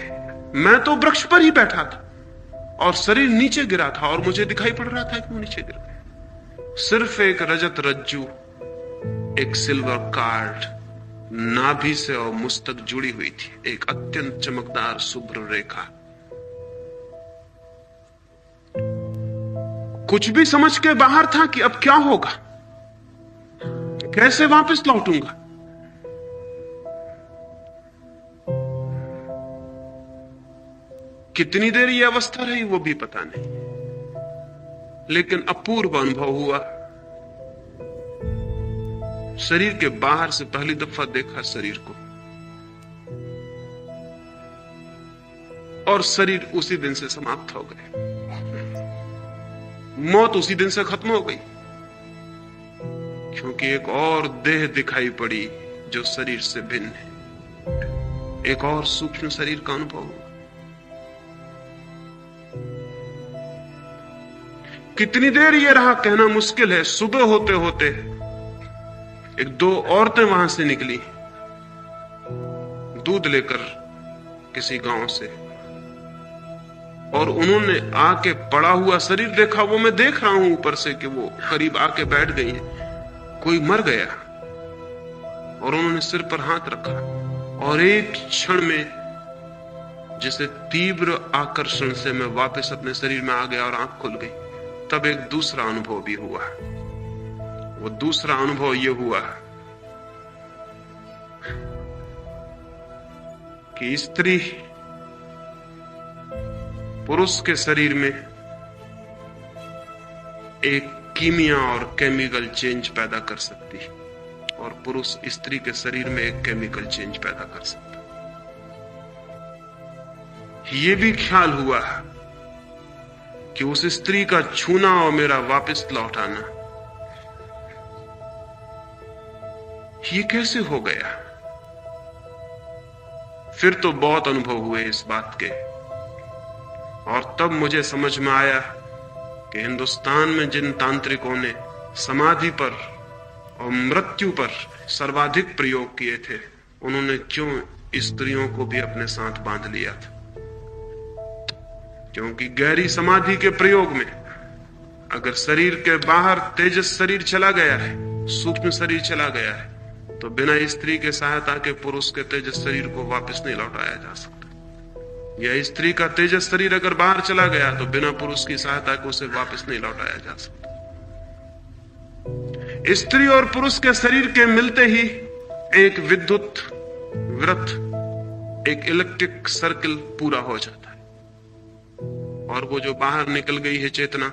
मैं तो वृक्ष पर ही बैठा था और शरीर नीचे गिरा था, और मुझे दिखाई पड़ रहा था कि वो नीचे गिर गया। सिर्फ एक रजत रज्जू, एक सिल्वर कार्ड नाभि से और मुझ तक जुड़ी हुई थी, एक अत्यंत चमकदार शुभ्र रेखा। कुछ भी समझ के बाहर था कि अब क्या होगा, कैसे वापस लौटूंगा। कितनी देर यह अवस्था रही वो भी पता नहीं, लेकिन अपूर्व अनुभव हुआ। शरीर के बाहर से पहली दफा देखा शरीर को, और शरीर उसी दिन से समाप्त हो गए। मौत उसी दिन से खत्म हो गई, क्योंकि एक और देह दिखाई पड़ी जो शरीर से भिन्न है। एक और सूक्ष्म शरीर का अनुभव हुआ। कितनी देर ये रहा कहना मुश्किल है। सुबह होते होते एक 2 औरतें वहां से निकली दूध लेकर किसी गांव से, और उन्होंने आके पड़ा हुआ शरीर देखा। वो मैं देख रहा हूं ऊपर से कि वो करीब आके बैठ गई है। कोई मर गया, और उन्होंने सिर पर हाथ रखा, और एक क्षण में जैसे तीव्र आकर्षण से मैं वापस अपने शरीर में आ गया और आंख खुल गई। तब एक दूसरा अनुभव भी हुआ। वो दूसरा अनुभव ये हुआ कि स्त्री पुरुष के शरीर में एक कीमिया और केमिकल चेंज पैदा कर सकती है, और पुरुष स्त्री के शरीर में एक केमिकल चेंज पैदा कर सकता है। ये भी ख्याल हुआ कि उस स्त्री का छूना और मेरा वापस लौटाना, ये कैसे हो गया? फिर तो बहुत अनुभव हुए इस बात के, और तब मुझे समझ में आया कि हिंदुस्तान में जिन तांत्रिकों ने समाधि पर और मृत्यु पर सर्वाधिक प्रयोग किए थे, उन्होंने क्यों स्त्रियों को भी अपने साथ बांध लिया था। क्योंकि गहरी समाधि के प्रयोग में अगर शरीर के बाहर तेजस शरीर चला गया है, सूक्ष्म शरीर चला गया है, तो बिना स्त्री के सहायता के पुरुष के तेजस शरीर को वापस नहीं लौटाया जा सकता। या स्त्री का तेजस शरीर अगर बाहर चला गया तो बिना पुरुष की सहायता के उसे वापस नहीं लौटाया जा सकता। स्त्री और पुरुष के शरीर के मिलते ही एक विद्युत वृत्त, एक इलेक्ट्रिक सर्किल पूरा हो जाता है, और वो जो बाहर निकल गई है चेतना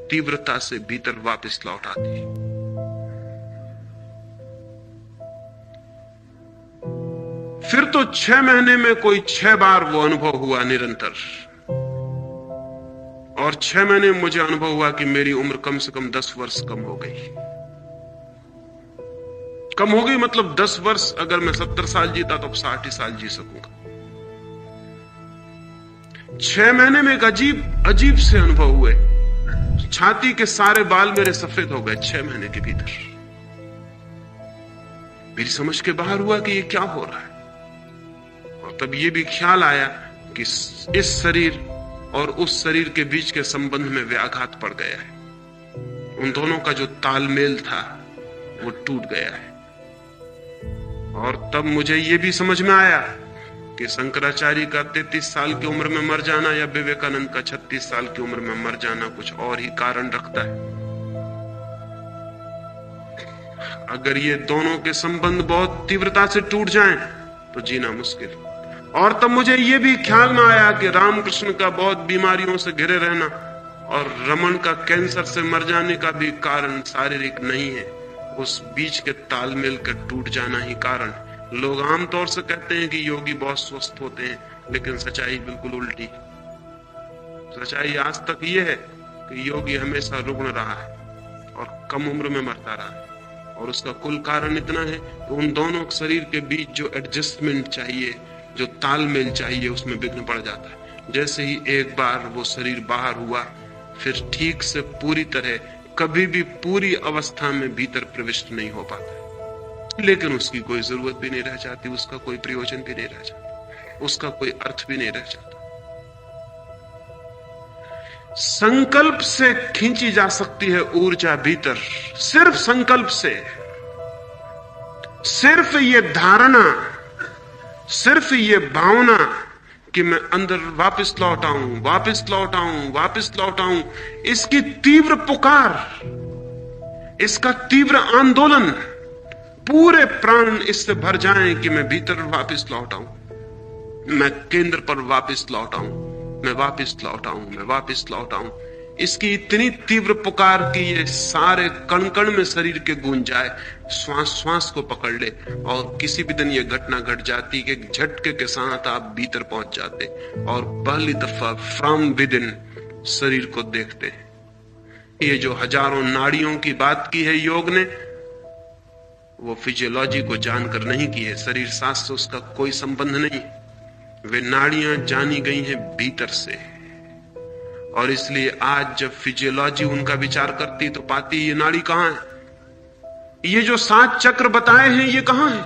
तीव्रता से भीतर वापस लौट आती है। फिर तो 6 महीने में कोई 6 बार वो अनुभव हुआ निरंतर, और 6 महीने में मुझे अनुभव हुआ कि मेरी उम्र कम से कम 10 वर्ष कम हो गई। कम हो गई मतलब 10 वर्ष, अगर मैं 70 साल जीता तो अब 60 साल जी सकूंगा। 6 महीने में एक अजीब से अनुभव हुए। छाती के सारे बाल मेरे सफेद हो गए 6 महीने के भीतर। मेरी समझ के बाहर हुआ कि ये क्या हो रहा है। और तब ये भी ख्याल आया कि इस शरीर और उस शरीर के बीच के संबंध में व्याघात पड़ गया है। उन दोनों का जो तालमेल था वो टूट गया है। और तब मुझे ये भी समझ में आया कि शंकराचार्य का 33 साल की उम्र में मर जाना या विवेकानंद का 36 साल की उम्र में मर जाना कुछ और ही कारण रखता है। अगर ये दोनों के संबंध बहुत तीव्रता से टूट जाएं तो जीना मुश्किल। और तब मुझे ये भी ख्याल में आया कि रामकृष्ण का बहुत बीमारियों से घिरे रहना और रमन का कैंसर से मर जाने का भी कारण शारीरिक नहीं है, उस बीच के तालमेल का टूट जाना ही कारण। लोग आमतौर से कहते हैं कि योगी बहुत स्वस्थ होते हैं, लेकिन सच्चाई बिल्कुल उल्टी। सच्चाई आज तक यह है कि योगी हमेशा रुग्ण रहा है और कम उम्र में मरता रहा है। और उसका कुल कारण इतना है कि उन दोनों शरीर के बीच जो एडजस्टमेंट चाहिए, जो तालमेल चाहिए, उसमें विघ्न पड़ जाता है। जैसे ही एक बार वो शरीर बाहर हुआ, फिर ठीक से पूरी तरह कभी भी पूरी अवस्था में भीतर प्रविष्ट नहीं हो पाता। लेकिन उसकी कोई जरूरत भी नहीं रह जाती, उसका कोई प्रयोजन भी नहीं रह जाता, उसका कोई अर्थ भी नहीं रह जाता। संकल्प से खींची जा सकती है ऊर्जा भीतर, सिर्फ संकल्प से। सिर्फ ये धारणा, सिर्फ ये भावना कि मैं अंदर वापस लौट आऊं, वापस लौट आऊं, वापस लौट आऊं, इसकी तीव्र पुकार, इसका तीव्र आंदोलन, पूरे प्राण इससे भर जाएं कि मैं भीतर वापस लौट आऊं, मैं केंद्र पर वापस लौट आऊं, मैं वापस लौट आऊं, मैं वापस लौट आऊं। इसकी इतनी तीव्र पुकार कि ये सारे कण कण में शरीर के गूंज जाए, श्वास श्वास को पकड़ ले। और किसी भी दिन ये घटना घट जाती कि झटके के साथ आप भीतर पहुंच जाते और पहली दफा फ्रॉम विद इन शरीर को देखते हैं। ये जो हजारों नाड़ियों की बात की है योग ने, वो फिजियोलॉजी को जानकर नहीं की है, शरीर शास्त्र से उसका कोई संबंध नहीं। वे नाड़ियां जानी गई हैं भीतर से, और इसलिए आज जब फिजियोलॉजी उनका विचार करती तो पाती ये नाड़ी कहां है, ये जो 7 चक्र बताए हैं ये कहां है?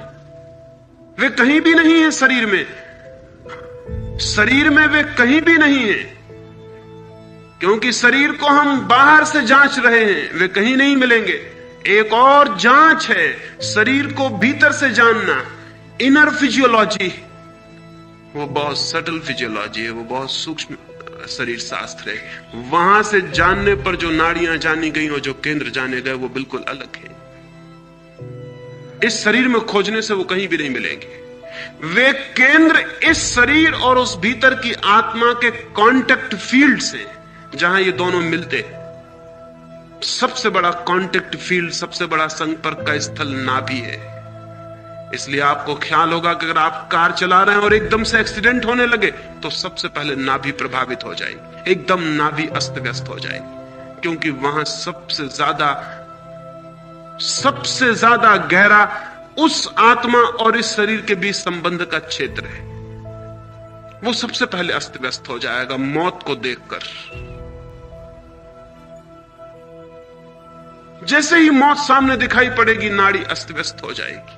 वे कहीं भी नहीं है शरीर में, शरीर में वे कहीं भी नहीं है। क्योंकि शरीर को हम बाहर से जांच रहे हैं, वे कहीं नहीं मिलेंगे। एक और जांच है शरीर को भीतर से जानना, इनर फिजियोलॉजी। वो बहुत सटल फिजियोलॉजी है, वो बहुत सूक्ष्म शरीर शास्त्र है। वहां से जानने पर जो नाड़ियां जानी गई और जो केंद्र जाने गए वो बिल्कुल अलग है। इस शरीर में खोजने से वो कहीं भी नहीं मिलेंगे। वे केंद्र इस शरीर और उस भीतर की आत्मा के कांटेक्ट फील्ड से, जहां ये दोनों मिलते, सबसे बड़ा कांटेक्ट फील्ड, सबसे बड़ा संपर्क का स्थल नाभि है। इसलिए आपको ख्याल होगा कि अगर आप कार चला रहे हैं और एकदम से एक्सीडेंट होने लगे तो सबसे पहले नाभि प्रभावित हो जाएगी, एकदम नाभि अस्त व्यस्त हो जाएगी, क्योंकि वहां सबसे ज्यादा गहरा उस आत्मा और इस शरीर के बीच संबंध का क्षेत्र है। वो सबसे पहले अस्त व्यस्त हो जाएगा मौत को देखकर। जैसे ही मौत सामने दिखाई पड़ेगी, नाड़ी अस्त व्यस्त हो जाएगी।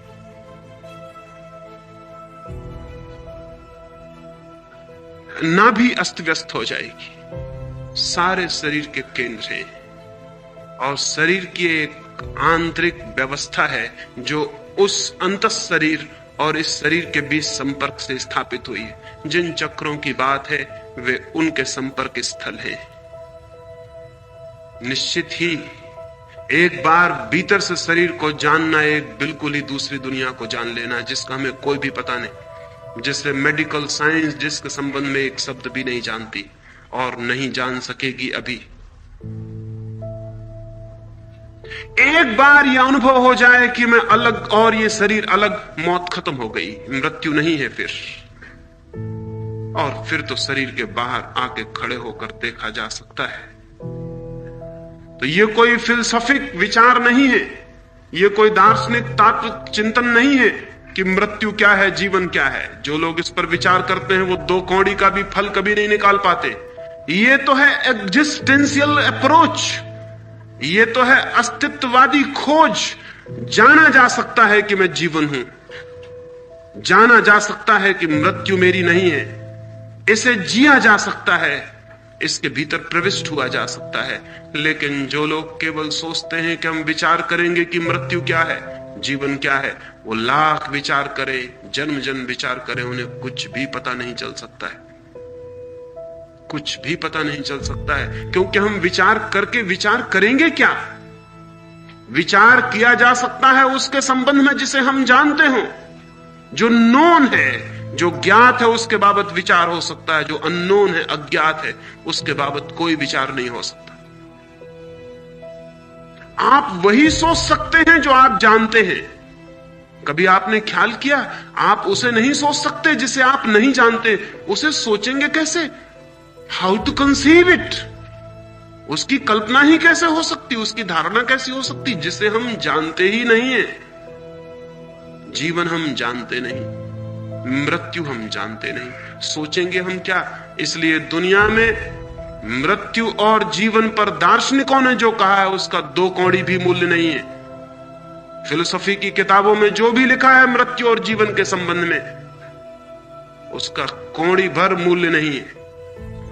नाभि अस्त व्यस्त हो जाएगी। सारे शरीर के केंद्र हैं और शरीर की एक आंतरिक व्यवस्था है जो उस अंतः शरीर और इस शरीर के बीच संपर्क से स्थापित हुई है। जिन चक्रों की बात है वे उनके संपर्क स्थल हैं। निश्चित ही एक बार भीतर से शरीर को जानना एक बिल्कुल ही दूसरी दुनिया को जान लेना, जिसका हमें कोई भी पता नहीं, जिससे मेडिकल साइंस जिसके संबंध में एक शब्द भी नहीं जानती और नहीं जान सकेगी अभी। एक बार यह अनुभव हो जाए कि मैं अलग और ये शरीर अलग, मौत खत्म हो गई, मृत्यु नहीं है फिर, और फिर तो शरीर के बाहर आके खड़े होकर देखा जा सकता है। तो ये कोई फिलसफिक विचार नहीं है, ये कोई दार्शनिक तात्विक चिंतन नहीं है कि मृत्यु क्या है, जीवन क्या है। जो लोग इस पर विचार करते हैं वो दो कौड़ी का भी फल कभी नहीं निकाल पाते। ये तो है एग्जिस्टेंशियल अप्रोच, ये तो है अस्तित्ववादी खोज। जाना जा सकता है कि मैं जीवन हूं, जाना जा सकता है कि मृत्यु मेरी नहीं है, इसे जिया जा सकता है, इसके भीतर प्रविष्ट हुआ जा सकता है। लेकिन जो लोग केवल सोचते हैं कि हम विचार करेंगे कि मृत्यु क्या है, जीवन क्या है, वो लाख विचार करे, जन्म जन्म विचार करे, उन्हें कुछ भी पता नहीं चल सकता है, कुछ भी पता नहीं चल सकता है। क्योंकि हम विचार करके विचार करेंगे क्या? विचार किया जा सकता है उसके संबंध में जिसे हम जानते हो, जो नोन है, जो ज्ञात है, उसके बाबत विचार हो सकता है। जो अननोन है, अज्ञात है, उसके बाबत कोई विचार नहीं हो सकता। आप वही सोच सकते हैं जो आप जानते हैं। कभी आपने ख्याल किया, आप उसे नहीं सोच सकते जिसे आप नहीं जानते। उसे सोचेंगे कैसे? How to conceive it? उसकी कल्पना ही कैसे हो सकती, उसकी धारणा कैसी हो सकती, जिसे हम जानते ही नहीं है। जीवन हम जानते नहीं, मृत्यु हम जानते नहीं, सोचेंगे हम क्या? इसलिए दुनिया में मृत्यु और जीवन पर दार्शनिकों ने जो कहा है उसका दो कौड़ी भी मूल्य नहीं है। फिलोसफी की किताबों में जो भी लिखा है मृत्यु और जीवन के संबंध में, उसका कौड़ी भर मूल्य नहीं है,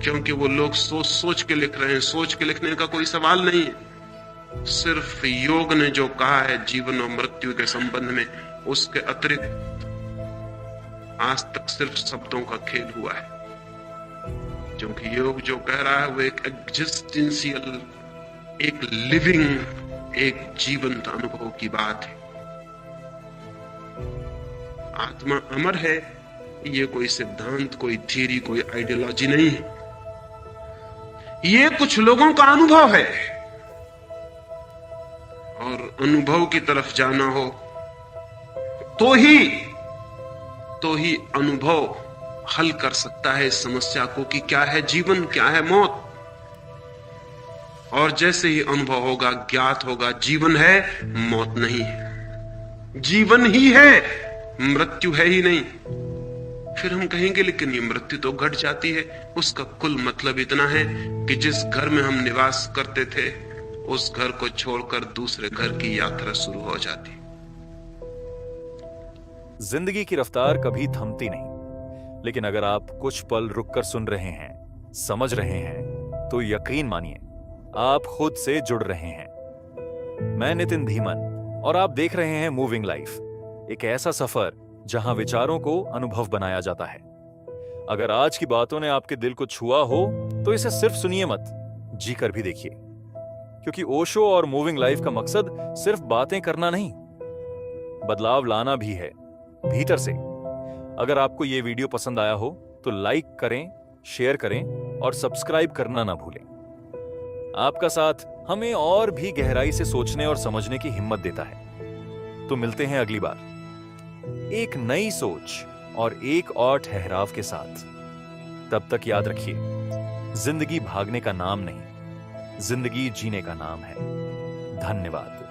क्योंकि वो लोग सोच सोच के लिख रहे हैं। सोच के लिखने का कोई सवाल नहीं है। सिर्फ योग ने जो कहा है जीवन और मृत्यु के संबंध में, उसके अतिरिक्त आज तक सिर्फ शब्दों का खेल हुआ है। क्योंकि योग जो कह रहा है वो एक एग्जिस्टेंशियल, एक लिविंग, एक जीवंत अनुभव की बात है। आत्मा अमर है, ये कोई सिद्धांत, कोई थ्योरी, कोई आइडियोलॉजी नहीं है। ये कुछ लोगों का अनुभव है, और अनुभव की तरफ जाना हो तो ही अनुभव हल कर सकता है इस समस्या को कि क्या है जीवन, क्या है मौत। और जैसे ही अनुभव होगा, ज्ञात होगा जीवन है, मौत नहीं है, जीवन ही है, मृत्यु है ही नहीं। फिर हम कहेंगे लेकिन ये मृत्यु तो घट जाती है। उसका कुल मतलब इतना है कि जिस घर में हम निवास करते थे उस घर को छोड़कर दूसरे घर की यात्रा शुरू हो जाती। जिंदगी की रफ्तार कभी थमती नहीं, लेकिन अगर आप कुछ पल रुककर सुन रहे हैं, समझ रहे हैं, तो यकीन मानिए आप खुद से जुड़ रहे हैं। मैं नितिन धीमन और आप देख रहे हैं मूविंग लाइफ, एक ऐसा सफर जहां विचारों को अनुभव बनाया जाता है। अगर आज की बातों ने आपके दिल को छुआ हो तो इसे सिर्फ सुनिए मत, जी कर भी देखिए। क्योंकि ओशो और मूविंग लाइफ का मकसद सिर्फ बातें करना नहीं, बदलाव लाना भी है, भीतर से। अगर आपको ये वीडियो पसंद आया हो तो लाइक करें, शेयर करें और सब्सक्राइब करना ना भूलें। आपका साथ हमें और भी गहराई से सोचने और समझने की हिम्मत देता है। तो मिलते हैं अगली बार एक नई सोच और एक और ठहराव के साथ। तब तक याद रखिए, जिंदगी भागने का नाम नहीं, जिंदगी जीने का नाम है। धन्यवाद।